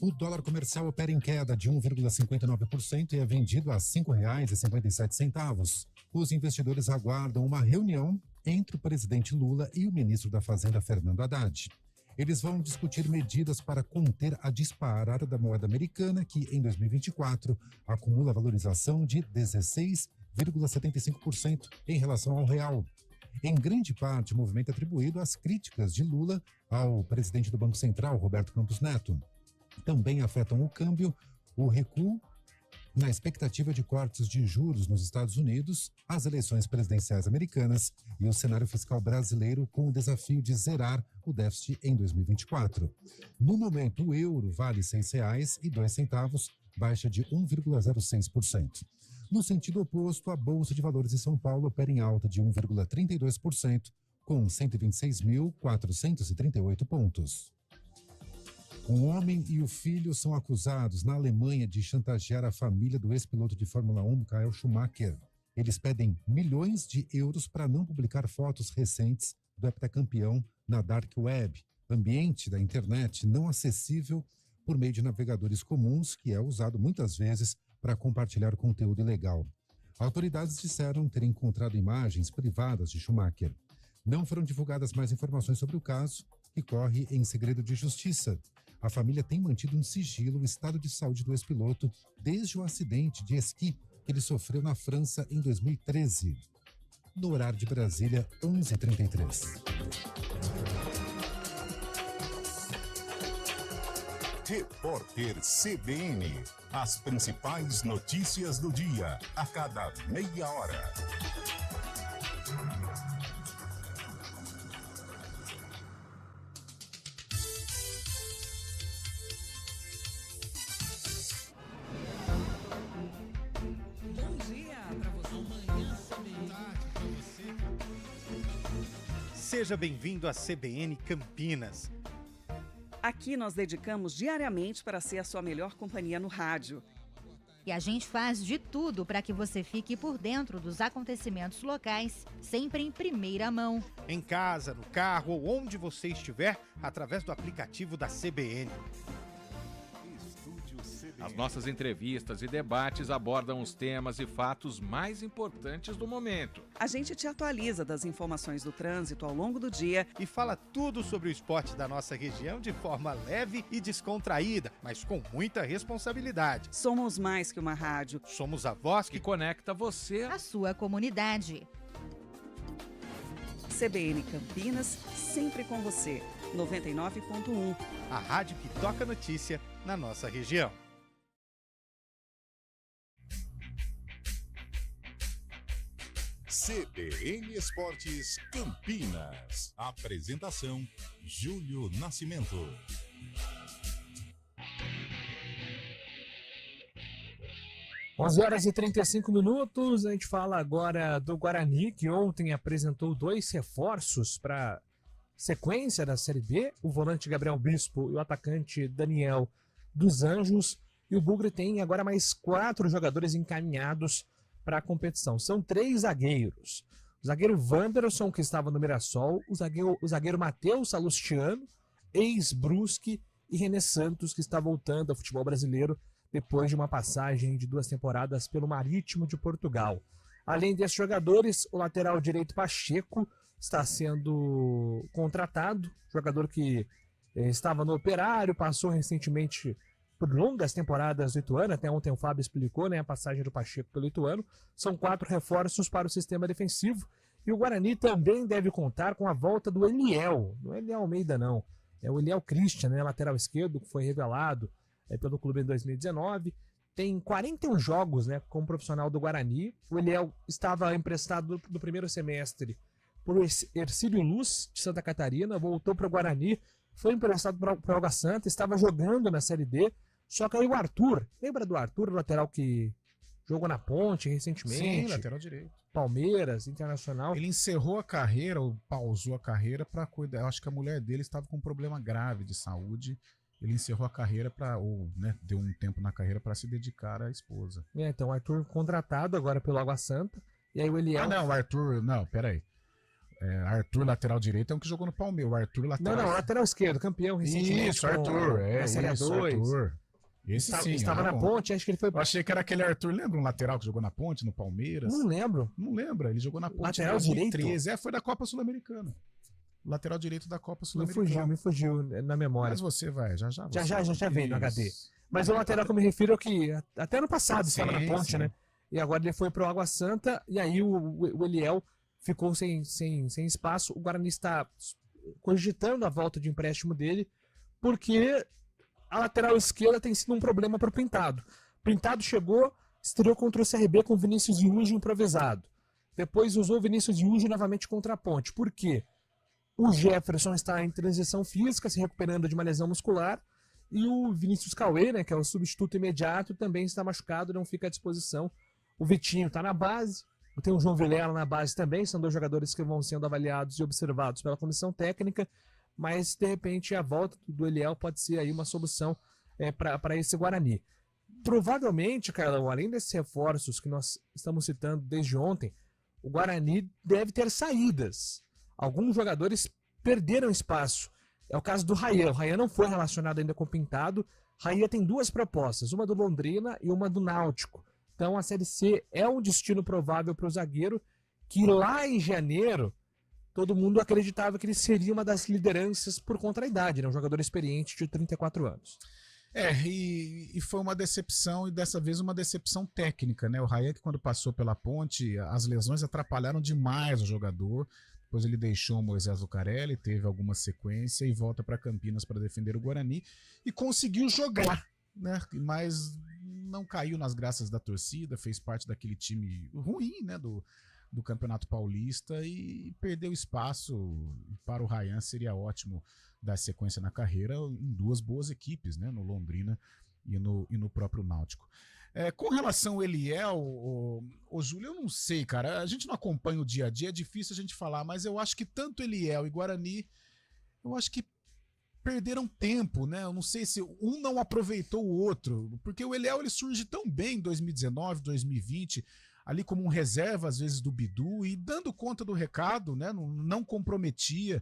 O dólar comercial opera em queda de 1,59% e é vendido a R$ 5,57. Os investidores aguardam uma reunião entre o presidente Lula e o ministro da Fazenda, Fernando Haddad. Eles vão discutir medidas para conter a disparada da moeda americana, que em 2024 acumula valorização de 16,75% em relação ao real. Em grande parte, o movimento é atribuído às críticas de Lula ao presidente do Banco Central, Roberto Campos Neto. Também afetam o câmbio, o recuo na expectativa de cortes de juros nos Estados Unidos, as eleições presidenciais americanas e o cenário fiscal brasileiro com o desafio de zerar o déficit em 2024. No momento, o euro vale R$ 6,02, baixa de 1,06%. No sentido oposto, a Bolsa de Valores de São Paulo opera em alta de 1,32%, com 126.438 pontos. Um homem e o filho são acusados na Alemanha de chantagear a família do ex-piloto de Fórmula 1, Michael Schumacher. Eles pedem milhões de euros para não publicar fotos recentes do heptacampeão na Dark Web, ambiente da internet não acessível por meio de navegadores comuns, que é usado muitas vezes para compartilhar conteúdo ilegal. Autoridades disseram ter encontrado imagens privadas de Schumacher. Não foram divulgadas mais informações sobre o caso, que corre em segredo de justiça. A família tem mantido em sigilo o estado de saúde do ex-piloto desde o acidente de esqui que ele sofreu na França em 2013. No horário de Brasília, 11h33. Repórter CBN. As principais notícias do dia, a cada meia hora. Bom dia para você. Amanhã Seja bem-vindo à CBN Campinas. Aqui nós dedicamos diariamente para ser a sua melhor companhia no rádio. E a gente faz de tudo para que você fique por dentro dos acontecimentos locais, sempre em primeira mão. Em casa, no carro ou onde você estiver, através do aplicativo da CBN. As nossas entrevistas e debates abordam os temas e fatos mais importantes do momento. A gente te atualiza das informações do trânsito ao longo do dia e fala tudo sobre o esporte da nossa região de forma leve e descontraída, mas com muita responsabilidade. Somos mais que uma rádio. Somos a voz que conecta você à sua comunidade. CBN Campinas, sempre com você. 99.1. A rádio que toca notícia na nossa região. CBN Esportes Campinas. Apresentação: Júlio Nascimento. Onze horas e 35 minutos. A gente fala agora do Guarani, que ontem apresentou 2 reforços para sequência da Série B, o volante Gabriel Bispo e o atacante Daniel dos Anjos. E o Bugre tem agora mais 4 jogadores encaminhados para a competição. São 3 zagueiros. O zagueiro Wanderson, que estava no Mirassol, o zagueiro Matheus Salustiano, ex-Brusque, e René Santos, que está voltando ao futebol brasileiro depois de uma passagem de 2 temporadas pelo Marítimo de Portugal. Além desses jogadores, o lateral direito Pacheco está sendo contratado, jogador que estava no Operário, passou recentemente por longas temporadas do Ituano, até ontem o Fábio explicou, né, a passagem do Pacheco pelo Ituano. São 4 reforços para o sistema defensivo, e o Guarani também deve contar com a volta do Eliel, não é Eliel Almeida não, é o Eliel Christian, né, lateral esquerdo, que foi revelado pelo clube em 2019, tem 41 jogos, né, como profissional do Guarani. O Eliel estava emprestado do primeiro semestre por Ercílio Luz, de Santa Catarina, voltou para o Guarani, foi emprestado para o Água Santa, estava jogando na Série D, só que aí o Arthur, lembra do Arthur, o lateral que jogou na Ponte recentemente? Sim, lateral direito. Palmeiras, Internacional. Ele encerrou a carreira, ou pausou a carreira para cuidar. Eu acho que a mulher dele estava com um problema grave de saúde. Ele encerrou a carreira deu um tempo na carreira para se dedicar à esposa. Então o Arthur contratado agora pelo Água Santa, e aí o Eliel... o Arthur, peraí. Arthur, lateral direito, é um que jogou no Palmeiras. O Arthur, lateral... Não, lateral esquerdo, campeão recentemente. Isso, Arthur, na Série 2. Arthur. Esse estava na Ponte, acho que ele foi... Eu achei que era aquele Arthur, lembra um lateral que jogou na Ponte, no Palmeiras? Não lembro. Não lembra, ele jogou na Ponte lateral em 2013. direito? Foi da Copa Sul-Americana. Lateral direito da Copa Sul-Americana. Me fugiu na memória. Mas você vai, já vem no HD. Mas o lateral que eu me refiro é o que até ano passado estava na Ponte, né? E agora ele foi pro Água Santa, e aí o Eliel ficou sem espaço. O Guarani está cogitando a volta de empréstimo dele, porque a lateral esquerda tem sido um problema para o Pintado. Pintado chegou, estreou contra o CRB com o Vinícius Yuji improvisado. Depois usou o Vinícius Yuji novamente contra a Ponte. Por quê? O Jefferson está em transição física, se recuperando de uma lesão muscular, e o Vinícius Cauê, né, que é o substituto imediato, também está machucado, não fica à disposição. O Vitinho está na base, tem o João Vilela na base também, são 2 jogadores que vão sendo avaliados e observados pela comissão técnica, mas de repente a volta do Eliel pode ser aí uma solução para esse Guarani. Provavelmente, Carlão, além desses reforços que nós estamos citando desde ontem, o Guarani deve ter saídas. Alguns jogadores perderam espaço. É o caso do Rayan. O Rayan não foi relacionado ainda com o Pintado. Rayan tem 2 propostas, uma do Londrina e uma do Náutico. Então a Série C é um destino provável para o zagueiro, que lá em janeiro todo mundo acreditava que ele seria uma das lideranças por conta da idade, né? Um jogador experiente de 34 anos. E foi uma decepção, e dessa vez uma decepção técnica, né? O Rayan, que quando passou pela Ponte, as lesões atrapalharam demais o jogador. Depois ele deixou o Moisés Lucarelli, teve alguma sequência e volta para Campinas para defender o Guarani e conseguiu jogar, né? Mas não caiu nas graças da torcida, fez parte daquele time ruim, né, do Campeonato Paulista, e perdeu espaço. Para o Rayan seria ótimo dar sequência na carreira em 2 boas equipes, né, no Londrina e no próprio Náutico. Com relação ao Eliel, o Júlio, eu não sei, cara, a gente não acompanha o dia a dia, é difícil a gente falar, mas eu acho que tanto Eliel e Guarani, eu acho que perderam tempo, né? Eu não sei se um não aproveitou o outro, porque o Eliel ele surge tão bem em 2019, 2020, ali como um reserva às vezes do Bidu, e dando conta do recado, né? Não comprometia.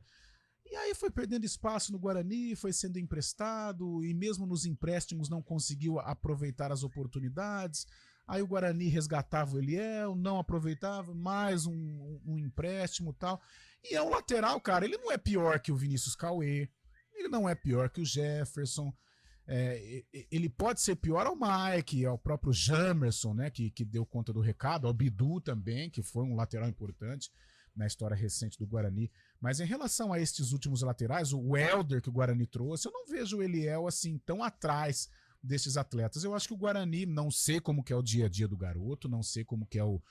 E aí foi perdendo espaço no Guarani, foi sendo emprestado, e mesmo nos empréstimos não conseguiu aproveitar as oportunidades. Aí o Guarani resgatava o Eliel, não aproveitava, mais um empréstimo e tal. E é um lateral, cara, ele não é pior que o Vinícius Cauê, ele não é pior que o Jefferson, ele pode ser pior ao Mike, ao próprio Jamerson, né, que deu conta do recado, ao Bidu também, que foi um lateral importante na história recente do Guarani. Mas em relação a estes últimos laterais, o Welder que o Guarani trouxe, eu não vejo o Eliel assim tão atrás desses atletas. Eu acho que o Guarani, não sei como que é o dia a dia do garoto, não sei como que é o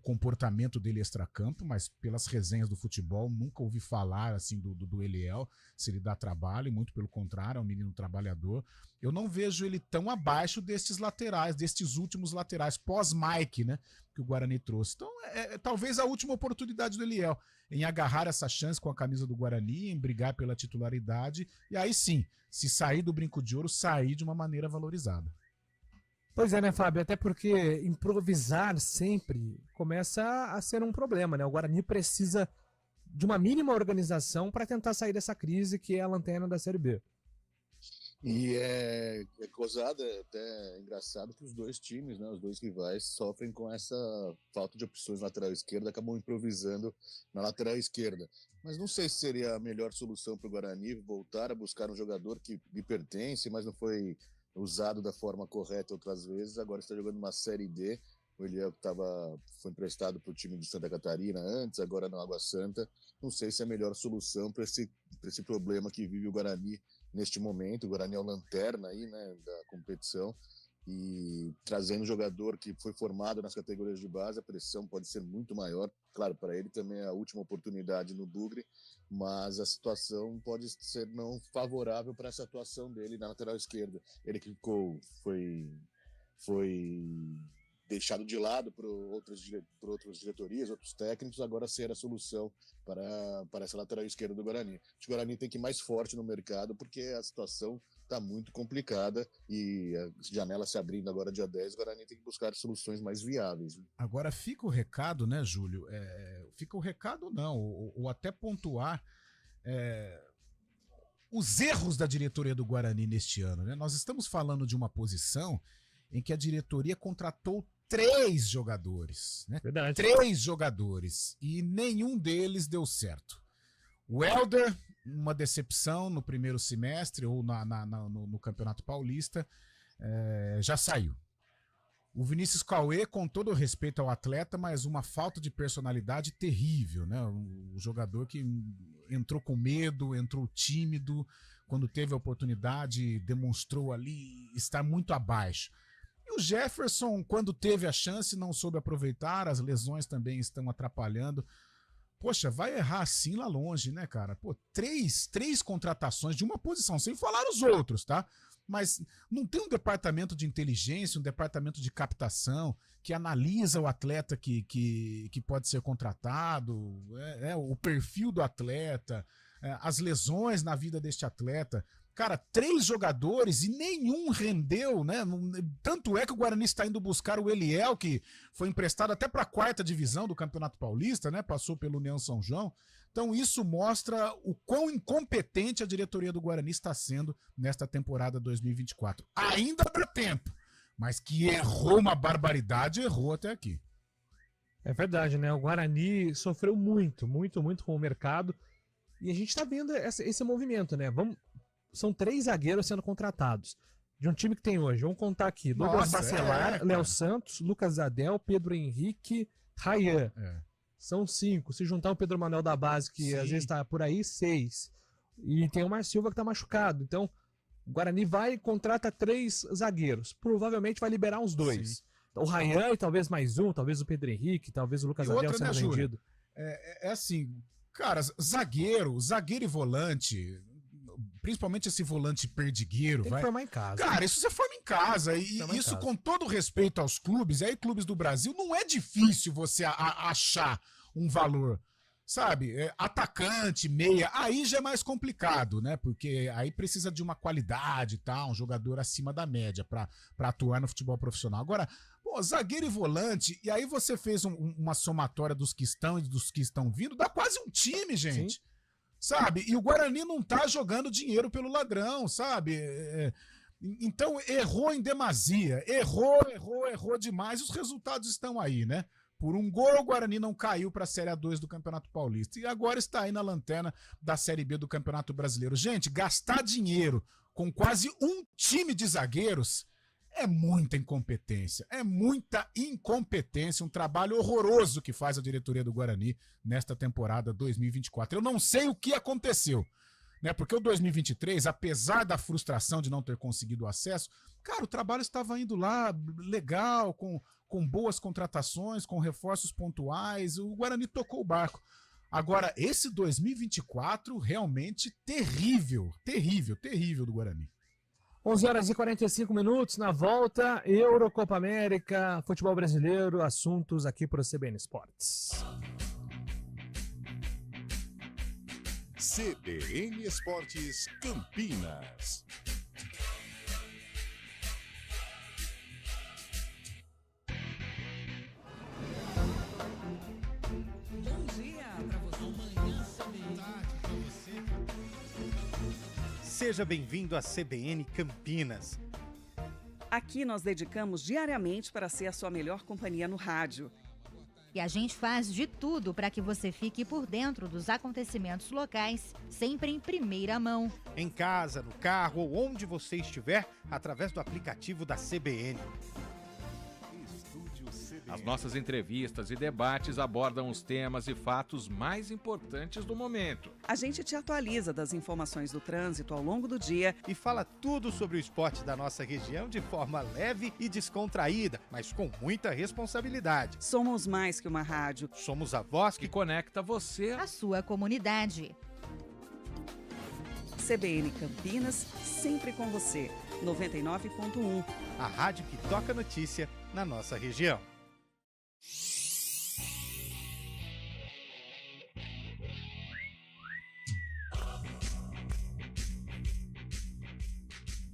comportamento dele extracampo, mas pelas resenhas do futebol, nunca ouvi falar assim do Eliel, se ele dá trabalho, muito pelo contrário, é um menino trabalhador. Eu não vejo ele tão abaixo destes laterais, destes últimos laterais, pós-Mike, né, que o Guarani trouxe. Então, talvez a última oportunidade do Eliel em agarrar essa chance com a camisa do Guarani, em brigar pela titularidade, e aí sim, se sair do brinco de ouro, sair de uma maneira valorizada. Pois é, né, Fábio? Até porque improvisar sempre começa a ser um problema, né? O Guarani precisa de uma mínima organização para tentar sair dessa crise que é a lanterna da Série B. E é gozado, é até engraçado que os dois times, né, os dois rivais, sofrem com essa falta de opções na lateral esquerda, acabam improvisando na lateral esquerda. Mas não sei se seria a melhor solução para o Guarani voltar a buscar um jogador que lhe pertence, mas não foi usado da forma correta outras vezes. Agora está jogando uma Série D. O Eliel foi emprestado para o time de Santa Catarina antes, agora no Água Santa. Não sei se é a melhor solução para esse problema que vive o Guarani neste momento. O Guarani é o lanterna aí, né, da competição, e trazendo um jogador que foi formado nas categorias de base, a pressão pode ser muito maior. Claro, para ele também é a última oportunidade no Bugre, mas a situação pode ser não favorável para essa atuação dele na lateral esquerda. Ele que foi deixado de lado por outras diretorias, outros técnicos, agora ser a solução para essa lateral esquerda do Guarani. Acho que o Guarani tem que ir mais forte no mercado, porque a situação está muito complicada e a janela se abrindo agora dia 10, o Guarani tem que buscar soluções mais viáveis. Né? Agora fica o recado, né, Júlio? Fica o recado não, ou até pontuar os erros da diretoria do Guarani neste ano. Né? Nós estamos falando de uma posição em que a diretoria contratou 3 jogadores, né? Verdade. 3 jogadores, e nenhum deles deu certo. O Welder, uma decepção no primeiro semestre, ou no Campeonato Paulista, já saiu. O Vinícius Cauê, com todo o respeito ao atleta, mas uma falta de personalidade terrível, né? O jogador que entrou com medo, entrou tímido, quando teve a oportunidade, demonstrou ali estar muito abaixo. E o Jefferson, quando teve a chance, não soube aproveitar, as lesões também estão atrapalhando. Poxa, vai errar assim lá longe, né, cara? Pô, três contratações de uma posição, sem falar os outros, tá? Mas não tem um departamento de inteligência, um departamento de captação que analisa o atleta que pode ser contratado, o perfil do atleta, as lesões na vida deste atleta. Cara, 3 jogadores e nenhum rendeu, né? Tanto é que o Guarani está indo buscar o Eliel, que foi emprestado até para a 4ª divisão do Campeonato Paulista, né? Passou pelo União São João. Então isso mostra o quão incompetente a diretoria do Guarani está sendo nesta temporada 2024. Ainda dá tempo, mas que errou uma barbaridade, errou até aqui. É verdade, né? O Guarani sofreu muito com o mercado e a gente está vendo esse movimento, né? São 3 zagueiros sendo contratados. De um time que tem hoje, vamos contar aqui: Douglas Bacelar, Léo Santos, Lucas Adel, Pedro Henrique, Rayan. São 5. Se juntar o Pedro Manuel da base, que às vezes está por aí, 6. E tem o Mar Silva que está machucado. Então, o Guarani vai e contrata 3 zagueiros. Provavelmente vai liberar uns 2. O Rayan e talvez mais um, talvez o Pedro Henrique, talvez o Lucas Adel sendo vendido. É assim, cara, zagueiro e volante, principalmente esse volante perdigueiro, tem que formar em casa. Cara, isso você forma em casa. E isso, com todo respeito aos clubes, e aí clubes do Brasil, não é difícil você achar um valor. Sabe? Atacante, meia, aí já é mais complicado, né? Porque aí precisa de uma qualidade e tal, um jogador acima da média pra atuar no futebol profissional. Agora, pô, zagueiro e volante, e aí você fez uma somatória dos que estão e dos que estão vindo, dá quase um time, gente. Sim. sabe? E o Guarani não tá jogando dinheiro pelo ladrão, sabe? Então errou em demasia, errou demais. Os resultados estão aí, né? Por um gol, o Guarani não caiu para a Série A2 do Campeonato Paulista e agora está aí na lanterna da Série B do Campeonato Brasileiro. Gente, gastar dinheiro com quase um time de zagueiros é muita incompetência, um trabalho horroroso que faz a diretoria do Guarani nesta temporada 2024. Eu não sei o que aconteceu, né? Porque o 2023, apesar da frustração de não ter conseguido o acesso, cara, o trabalho estava indo lá legal, com boas contratações, com reforços pontuais, o Guarani tocou o barco. Agora, esse 2024 realmente terrível do Guarani. 11h45, na volta, Eurocopa América, futebol brasileiro, assuntos aqui para o CBN Esportes. CBN Esportes Campinas. Bom dia para você. Amanhã Seja bem-vindo à CBN Campinas. Aqui nós dedicamos diariamente para ser a sua melhor companhia no rádio. E a gente faz de tudo para que você fique por dentro dos acontecimentos locais, sempre em primeira mão. Em casa, no carro ou onde você estiver, através do aplicativo da CBN. As nossas entrevistas e debates abordam os temas e fatos mais importantes do momento. A gente te atualiza das informações do trânsito ao longo do dia e fala tudo sobre o esporte da nossa região de forma leve e descontraída, mas com muita responsabilidade. Somos mais que uma rádio. Somos a voz que conecta você à sua comunidade. CBN Campinas, sempre com você. 99.1. A rádio que toca notícia na nossa região.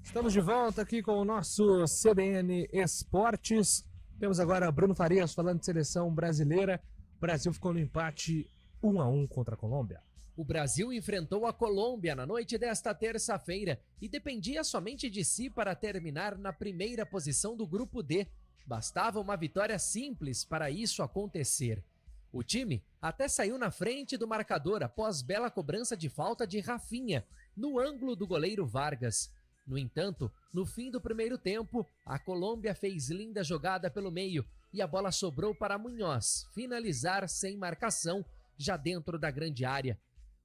Estamos de volta aqui com o nosso CBN Esportes. Temos agora Bruno Farias falando de seleção brasileira. O Brasil ficou no empate 1-1 contra a Colômbia. O Brasil enfrentou a Colômbia na noite desta terça-feira e dependia somente de si para terminar na primeira posição do Grupo D. Bastava uma vitória simples para isso acontecer. O time até saiu na frente do marcador após bela cobrança de falta de Rafinha, no ângulo do goleiro Vargas. No entanto, no fim do primeiro tempo, a Colômbia fez linda jogada pelo meio e a bola sobrou para Munhoz finalizar sem marcação, já dentro da grande área.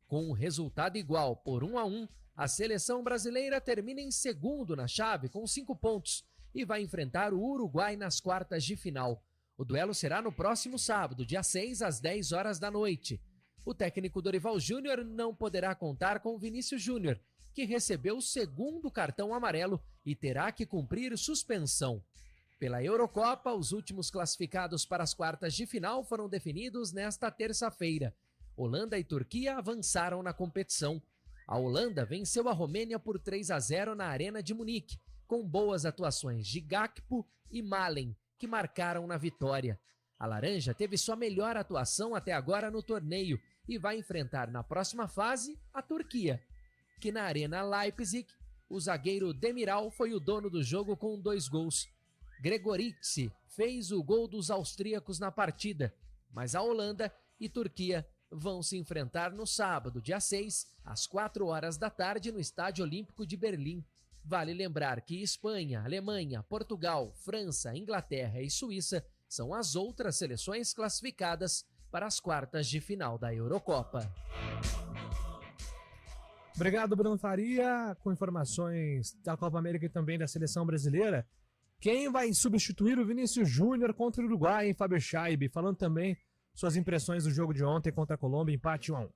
Com o resultado igual por 1-1, a seleção brasileira termina em segundo na chave com 5 pontos e vai enfrentar o Uruguai nas quartas de final. O duelo será no próximo sábado, dia 6, às 10 horas da noite. O técnico Dorival Júnior não poderá contar com Vinícius Júnior, que recebeu o segundo cartão amarelo e terá que cumprir suspensão. Pela Eurocopa, os últimos classificados para as quartas de final foram definidos nesta terça-feira. Holanda e Turquia avançaram na competição. A Holanda venceu a Romênia por 3-0 na Arena de Munique, com boas atuações de Gakpo e Malen, que marcaram na vitória. A Laranja teve sua melhor atuação até agora no torneio e vai enfrentar na próxima fase a Turquia, que na Arena Leipzig, o zagueiro Demiral foi o dono do jogo com 2 gols. Gregoritzi fez o gol dos austríacos na partida, mas a Holanda e Turquia vão se enfrentar no sábado, dia 6, às 4 horas da tarde, no Estádio Olímpico de Berlim. Vale lembrar que Espanha, Alemanha, Portugal, França, Inglaterra e Suíça são as outras seleções classificadas para as quartas de final da Eurocopa. Obrigado, Bruno Faria, com informações da Copa América e também da seleção brasileira. Quem vai substituir o Vinícius Júnior contra o Uruguai, hein, Fábio Scheibe? Falando também suas impressões do jogo de ontem contra a Colômbia, empate 1-1.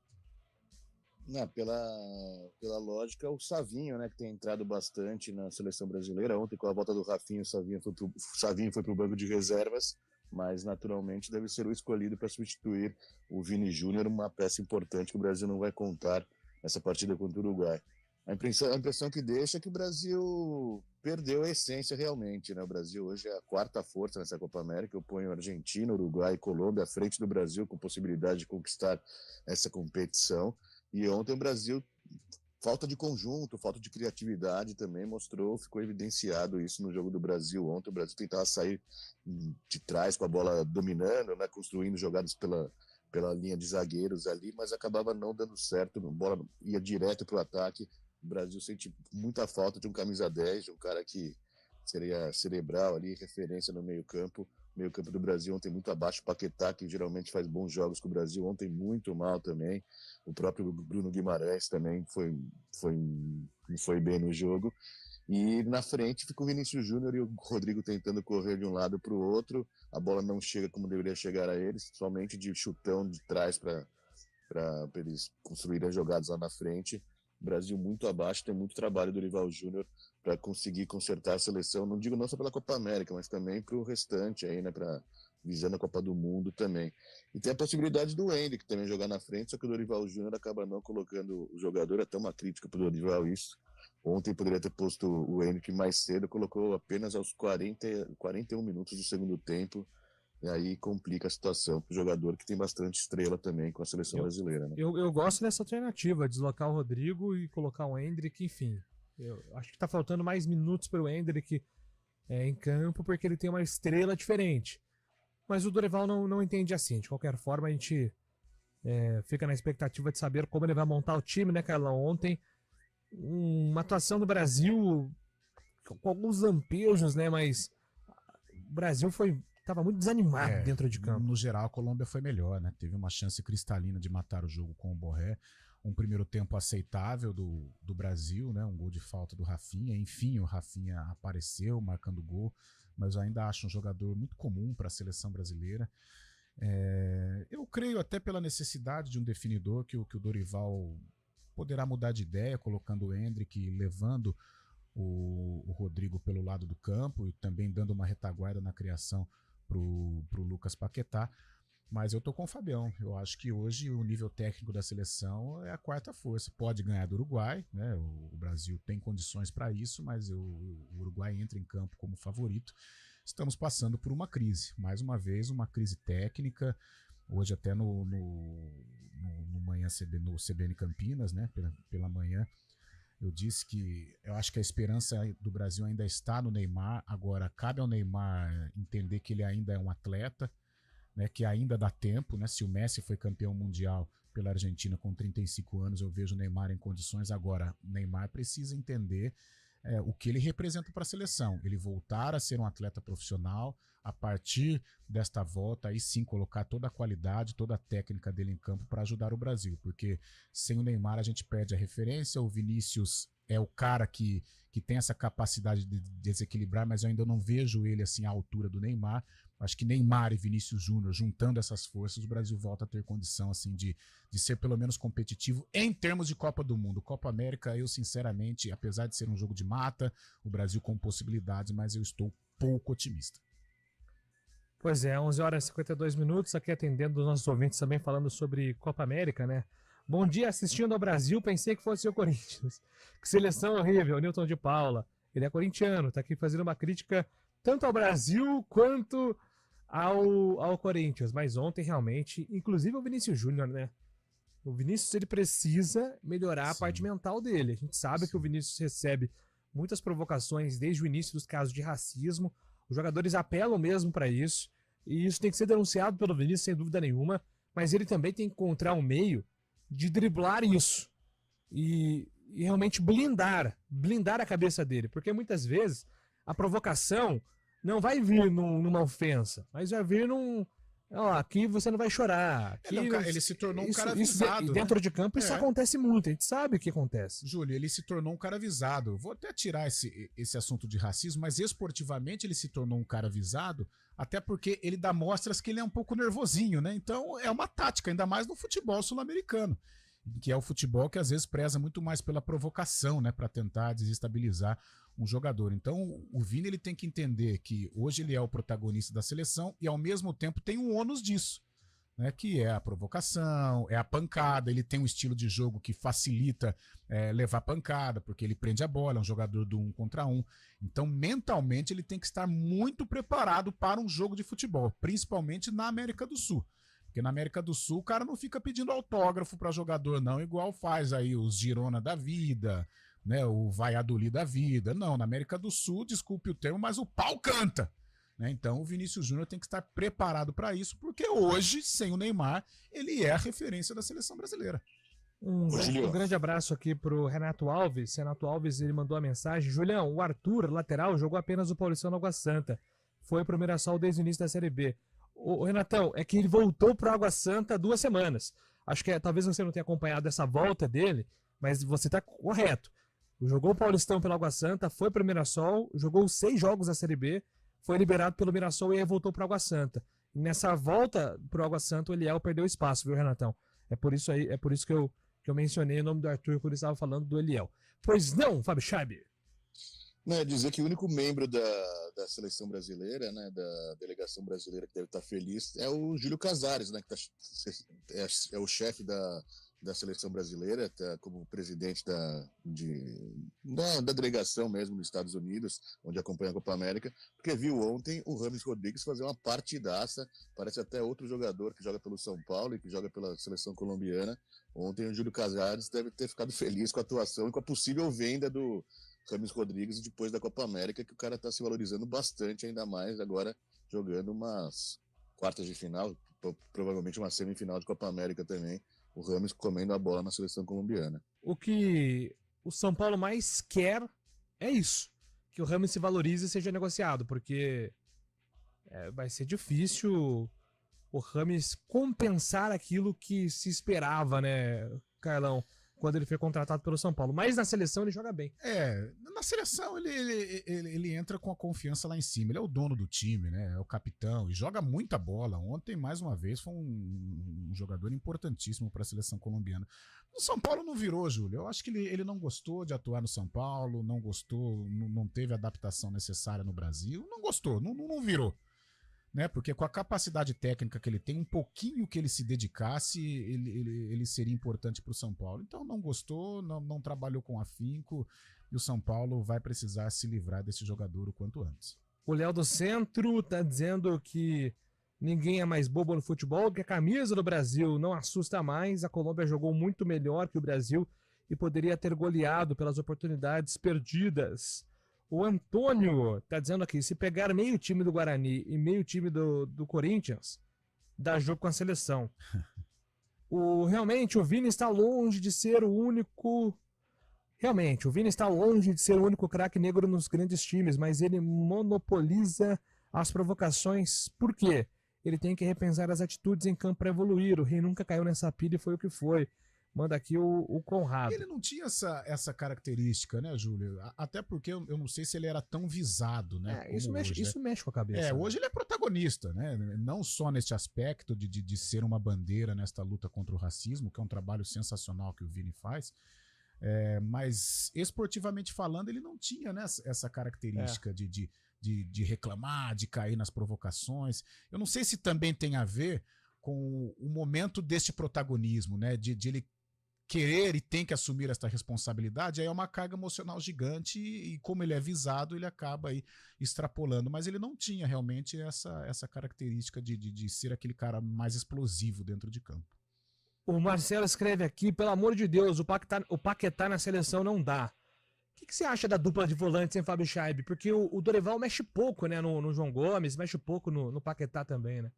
Não, pela lógica, o Savinho, né, que tem entrado bastante na seleção brasileira. Ontem, com a volta do Rafinha, o Savinho foi para o banco de reservas, mas naturalmente deve ser o escolhido para substituir o Vini Júnior, uma peça importante que o Brasil não vai contar nessa partida contra o Uruguai. A impressão que deixa é que o Brasil perdeu a essência realmente, né? O Brasil hoje é a quarta força nessa Copa América. Eu ponho Argentina, Uruguai e Colômbia à frente do Brasil com possibilidade de conquistar essa competição. E ontem o Brasil, falta de conjunto, falta de criatividade também ficou evidenciado isso no jogo do Brasil. Ontem o Brasil tentava sair de trás com a bola dominando, né, construindo jogadas pela linha de zagueiros ali, mas acabava não dando certo, a bola ia direto para o ataque. O Brasil sente muita falta de um camisa 10, de um cara que seria cerebral ali, referência no meio-campo. O meio-campo do Brasil ontem muito abaixo, o Paquetá, que geralmente faz bons jogos com o Brasil, ontem muito mal também. O próprio Bruno Guimarães também foi bem no jogo. E na frente fica o Vinícius Júnior e o Rodrigo tentando correr de um lado para o outro. A bola não chega como deveria chegar a eles, somente de chutão de trás para eles construírem as jogadas lá na frente. O Brasil muito abaixo, tem muito trabalho do Dorival Júnior para conseguir consertar a seleção, não digo não só pela Copa América, mas também para o restante aí, né, visando a Copa do Mundo também. E tem a possibilidade do Endrick também jogar na frente, só que o Dorival Júnior acaba não colocando o jogador, até uma crítica para o Dorival isso. Ontem poderia ter posto o Endrick mais cedo, colocou apenas aos 41 minutos do segundo tempo, e aí complica a situação para o jogador que tem bastante estrela também com a seleção brasileira. Né? Eu gosto dessa alternativa, deslocar o Rodrigo e colocar o Endrick, enfim. Eu acho que tá faltando mais minutos para o Endrick em campo, porque ele tem uma estrela diferente. Mas o Dorival não entende assim. De qualquer forma, a gente fica na expectativa de saber como ele vai montar o time, né, Carlão? Ontem, uma atuação do Brasil com alguns lampejos, né? Mas o Brasil estava muito desanimado dentro de campo. No geral, a Colômbia foi melhor, né? Teve uma chance cristalina de matar o jogo com o Borré. Um primeiro tempo aceitável do Brasil, né? Um gol de falta do Rafinha. Enfim, o Rafinha apareceu marcando gol, mas eu ainda acho um jogador muito comum para a seleção brasileira. Eu creio até pela necessidade de um definidor que o Dorival poderá mudar de ideia, colocando o Endrick, levando o Rodrigo pelo lado do campo e também dando uma retaguarda na criação pro Lucas Paquetá. Mas eu tô com o Fabião. Eu acho que hoje o nível técnico da seleção é a quarta força. Pode ganhar do Uruguai, né? O Brasil tem condições para isso, mas o Uruguai entra em campo como favorito. Estamos passando por uma crise. Mais uma vez, uma crise técnica. Hoje até no CBN Campinas, né? Pela manhã, eu disse que eu acho que a esperança do Brasil ainda está no Neymar. Agora, cabe ao Neymar entender que ele ainda é um atleta, né, que ainda dá tempo, né? Se o Messi foi campeão mundial pela Argentina com 35 anos, eu vejo o Neymar em condições. Agora, o Neymar precisa entender o que ele representa para a seleção. Ele voltar a ser um atleta profissional, a partir desta volta, aí sim colocar toda a qualidade, toda a técnica dele em campo para ajudar o Brasil, porque sem o Neymar a gente perde a referência. O Vinícius é o cara que tem essa capacidade de desequilibrar, mas eu ainda não vejo ele assim à altura do Neymar. Acho que Neymar e Vinícius Júnior, juntando essas forças, o Brasil volta a ter condição assim de ser pelo menos competitivo em termos de Copa do Mundo. Copa América, eu sinceramente, apesar de ser um jogo de mata, o Brasil com possibilidades, mas eu estou pouco otimista. Pois é, 11 horas e 52 minutos, aqui atendendo os nossos ouvintes também falando sobre Copa América, né? Bom dia, assistindo ao Brasil, pensei que fosse o Corinthians. Que seleção horrível, Newton de Paula. Ele é corintiano, tá aqui fazendo uma crítica tanto ao Brasil quanto ao Corinthians. Mas ontem, realmente, inclusive o Vinícius Júnior, né? O Vinícius, ele precisa melhorar a parte mental dele. A gente sabe que o Vinícius recebe muitas provocações desde o início dos casos de racismo. Os jogadores apelam mesmo para isso. E isso tem que ser denunciado pelo Vinícius, sem dúvida nenhuma. Mas ele também tem que encontrar um meio de driblar isso. E realmente blindar a cabeça dele. Porque muitas vezes a provocação não vai vir numa ofensa, mas vai vir aqui você não vai chorar. Aqui ele se tornou um cara avisado. Dentro de campo isso acontece muito, a gente sabe o que acontece. Júlio, ele se tornou um cara avisado. Vou até tirar esse assunto de racismo, mas esportivamente ele se tornou um cara avisado, até porque ele dá mostras que ele é um pouco nervosinho, né? Então é uma tática, ainda mais no futebol sul-americano, que é o futebol que às vezes preza muito mais pela provocação, né, para tentar desestabilizar um jogador. Então o Vini, ele tem que entender que hoje ele é o protagonista da seleção e ao mesmo tempo tem um ônus disso, né, que é a provocação, é a pancada. Ele tem um estilo de jogo que facilita levar pancada, porque ele prende a bola, é um jogador do 1 contra 1. Então mentalmente ele tem que estar muito preparado para um jogo de futebol, principalmente na América do Sul. Porque na América do Sul o cara não fica pedindo autógrafo para jogador não, igual faz aí os Girona da vida, né, o Valladolid da vida. Não, na América do Sul, desculpe o termo, mas o pau canta. Né? Então o Vinícius Júnior tem que estar preparado para isso, porque hoje, sem o Neymar, ele é a referência da seleção brasileira. Um grande abraço aqui pro Renato Alves. Renato Alves, ele mandou a mensagem: Julião, o Arthur, lateral, jogou apenas o Paulistão no Água Santa. Foi pro Mirassol desde o início da Série B. O Renatão, é que ele voltou pro Água Santa há 2 semanas. Acho que talvez você não tenha acompanhado essa volta dele, mas você tá correto. Jogou o Paulistão pelo Água Santa, foi pro Mirassol, jogou 6 jogos da Série B, foi liberado pelo Mirassol e aí voltou pro Água Santa. E nessa volta pro Água Santa, o Eliel perdeu espaço, viu, Renatão? É por isso que eu mencionei o nome do Arthur quando ele estava falando do Eliel. Pois não, Fábio Scheibe? Não, é dizer que o único membro da seleção brasileira, né, da delegação brasileira que deve estar feliz é o Júlio Casares, né, que é o chefe da seleção brasileira, tá como presidente da delegação mesmo nos Estados Unidos, onde acompanha a Copa América, porque viu ontem o Rames Rodrigues fazer uma partidaça, parece até outro jogador que joga pelo São Paulo e que joga pela seleção colombiana. Ontem o Júlio Casares deve ter ficado feliz com a atuação e com a possível venda do Rames Rodrigues depois da Copa América, que o cara está se valorizando bastante, ainda mais agora jogando umas quartas de final, provavelmente uma semifinal de Copa América também, o Rames comendo a bola na seleção colombiana. O que o São Paulo mais quer é isso, que o Rames se valorize e seja negociado, porque vai ser difícil o Rames compensar aquilo que se esperava, né, Carlão, quando ele foi contratado pelo São Paulo. Mas na seleção ele joga bem. Na seleção ele entra com a confiança lá em cima. Ele é o dono do time, né? É o capitão e joga muita bola. Ontem, mais uma vez, foi um jogador importantíssimo para a seleção colombiana. O São Paulo não virou, Júlio. Eu acho que ele não gostou de atuar no São Paulo, não gostou, não teve a adaptação necessária no Brasil. Não gostou, não virou. Né? Porque com a capacidade técnica que ele tem, um pouquinho que ele se dedicasse, ele seria importante para o São Paulo. Então não gostou, não trabalhou com afinco, e o São Paulo vai precisar se livrar desse jogador o quanto antes. O Léo do Centro tá dizendo que ninguém é mais bobo no futebol, que a camisa do Brasil não assusta mais, a Colômbia jogou muito melhor que o Brasil e poderia ter goleado pelas oportunidades perdidas. O Antônio tá dizendo aqui, se pegar meio time do Guarani e meio time do Corinthians, dá jogo com a seleção. Realmente, o Vini está longe de ser o único... Realmente, o Vini está longe de ser o único craque negro nos grandes times, mas ele monopoliza as provocações. Por quê? Ele tem que repensar as atitudes em campo para evoluir. O Rei nunca caiu nessa pilha e foi o que foi. Manda aqui o Conrado. Ele não tinha essa característica, né, Júlio? Até porque eu não sei se ele era tão visado, né? Isso mexe com a cabeça. Hoje ele é protagonista, né? Não só nesse aspecto de ser uma bandeira nesta luta contra o racismo, que é um trabalho sensacional que o Vini faz, mas esportivamente falando, ele não tinha, né, essa característica de reclamar, de cair nas provocações. Eu não sei se também tem a ver com o momento deste protagonismo, né? De ele querer e tem que assumir esta responsabilidade, aí é uma carga emocional gigante e como ele é visado, ele acaba aí extrapolando, mas ele não tinha realmente essa característica de ser aquele cara mais explosivo dentro de campo. O Marcelo escreve aqui, pelo amor de Deus, o Paquetá na seleção não dá. O que você acha da dupla de volantes, hein, Fábio Scheibe? Porque o Dorival mexe pouco, né, no João Gomes, mexe pouco no Paquetá também, né?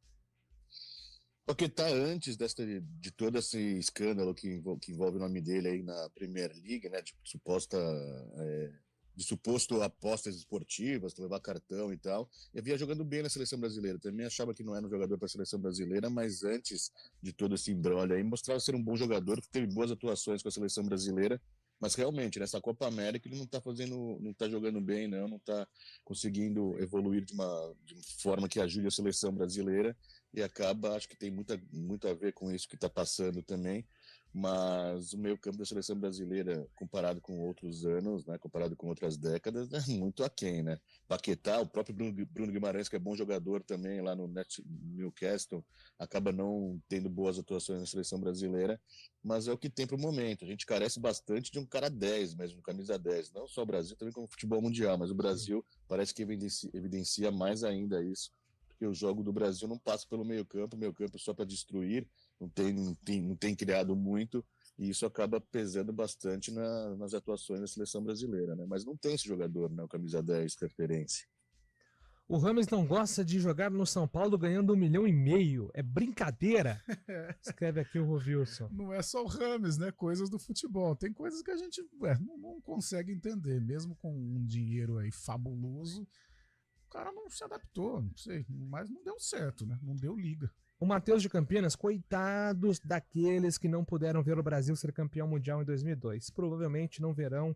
Paquetá, antes de todo esse escândalo que envolve o nome dele aí na Premier League, né, de suposto apostas esportivas, levar cartão e tal, e havia jogando bem na seleção brasileira. Também achava que não era um jogador para a seleção brasileira, mas antes de todo esse imbróglio aí, mostrava ser um bom jogador, que teve boas atuações com a seleção brasileira. Mas realmente, nessa Copa América ele não tá jogando bem, não tá conseguindo evoluir de uma forma que ajude a seleção brasileira e acaba, acho que tem muito a ver com isso que está passando também, mas o meio-campo da seleção brasileira, comparado com outros anos, né, comparado com outras décadas, é muito aquém, né? Paquetá, o próprio Bruno Guimarães, que é bom jogador também lá no Newcastle, acaba não tendo boas atuações na seleção brasileira, mas é o que tem para o momento. A gente carece bastante de um cara 10 mesmo, camisa 10, não só o Brasil, também como o futebol mundial, mas o Brasil parece que evidencia mais ainda isso, porque o jogo do Brasil não passa pelo meio-campo, o meio-campo é só para destruir, não tem criado muito, e isso acaba pesando bastante nas atuações da seleção brasileira, né? Mas não tem esse jogador, né? O camisa 10, referência. O Rames não gosta de jogar no São Paulo ganhando 1,5 milhão. É brincadeira? Escreve aqui o Rovilson. Não é só o Rames, né? Coisas do futebol. Tem coisas que a gente não consegue entender. Mesmo com um dinheiro aí fabuloso, o cara não se adaptou, não sei. Mas não deu certo, né? Não deu liga. O Matheus de Campinas, coitados daqueles que não puderam ver o Brasil ser campeão mundial em 2002. Provavelmente não terão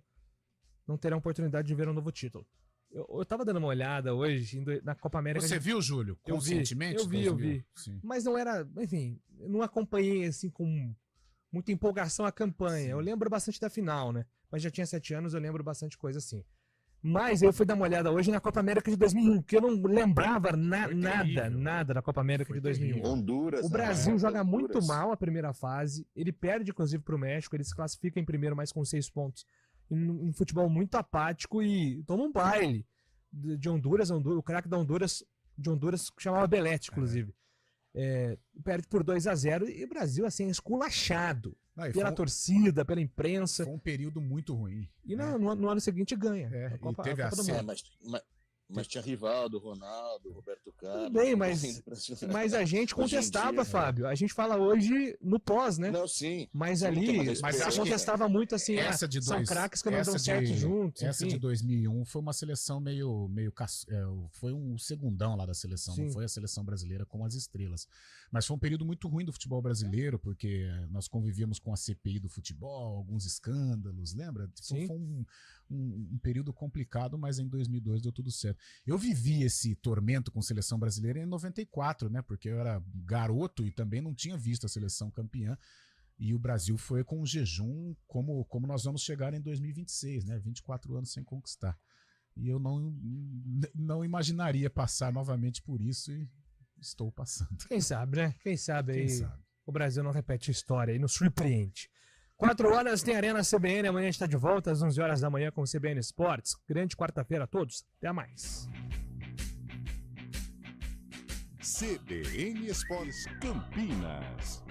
oportunidade de ver um novo título. Eu tava dando uma olhada hoje na Copa América. Você viu, Júlio? Conscientemente? Eu vi. Sim. Mas não era, enfim, não acompanhei assim com muita empolgação a campanha. Sim. Eu lembro bastante da final, né? Mas já tinha 7 anos, eu lembro bastante coisa assim. Mas eu fui dar uma olhada hoje na Copa América de 2001, que eu não lembrava nada da Copa América de 2001. Honduras. O Brasil joga muito mal a primeira fase, ele perde inclusive pro México, ele se classifica em primeiro, mas com 6 pontos. Um futebol muito apático e toma um baile de Honduras, o craque de Honduras que chamava Belete, inclusive. Perde por 2-0 e o Brasil assim, esculachado pela torcida, pela imprensa. Foi um período muito ruim. E no ano seguinte ganha. E teve a mas tinha Rivaldo, Ronaldo, Roberto Carlos. Tudo bem, mas a gente contestava, Fábio. A gente fala hoje no pós, né? Não, sim. Mas ali, mas contestava muito assim, são craques que não dão certo juntos. Essa de 2001 foi uma seleção meio foi um segundão lá da seleção, não foi a seleção brasileira com as estrelas. Mas foi um período muito ruim do futebol brasileiro, porque nós convivíamos com a CPI do futebol, alguns escândalos, lembra? Foi um período complicado, mas em 2002 deu tudo certo. Eu vivi esse tormento com a seleção brasileira em 94, né? Porque eu era garoto e também não tinha visto a seleção campeã. E o Brasil foi com um jejum como nós vamos chegar em 2026, né? 24 anos sem conquistar. E eu não imaginaria passar novamente por isso e estou passando. Quem sabe, né? Quem sabe aí o Brasil não repete a história e nos surpreende. 4 horas tem Arena CBN, amanhã a gente está de volta às 11 horas da manhã com o CBN Esportes. Grande quarta-feira a todos, até mais. CBN Esportes Campinas.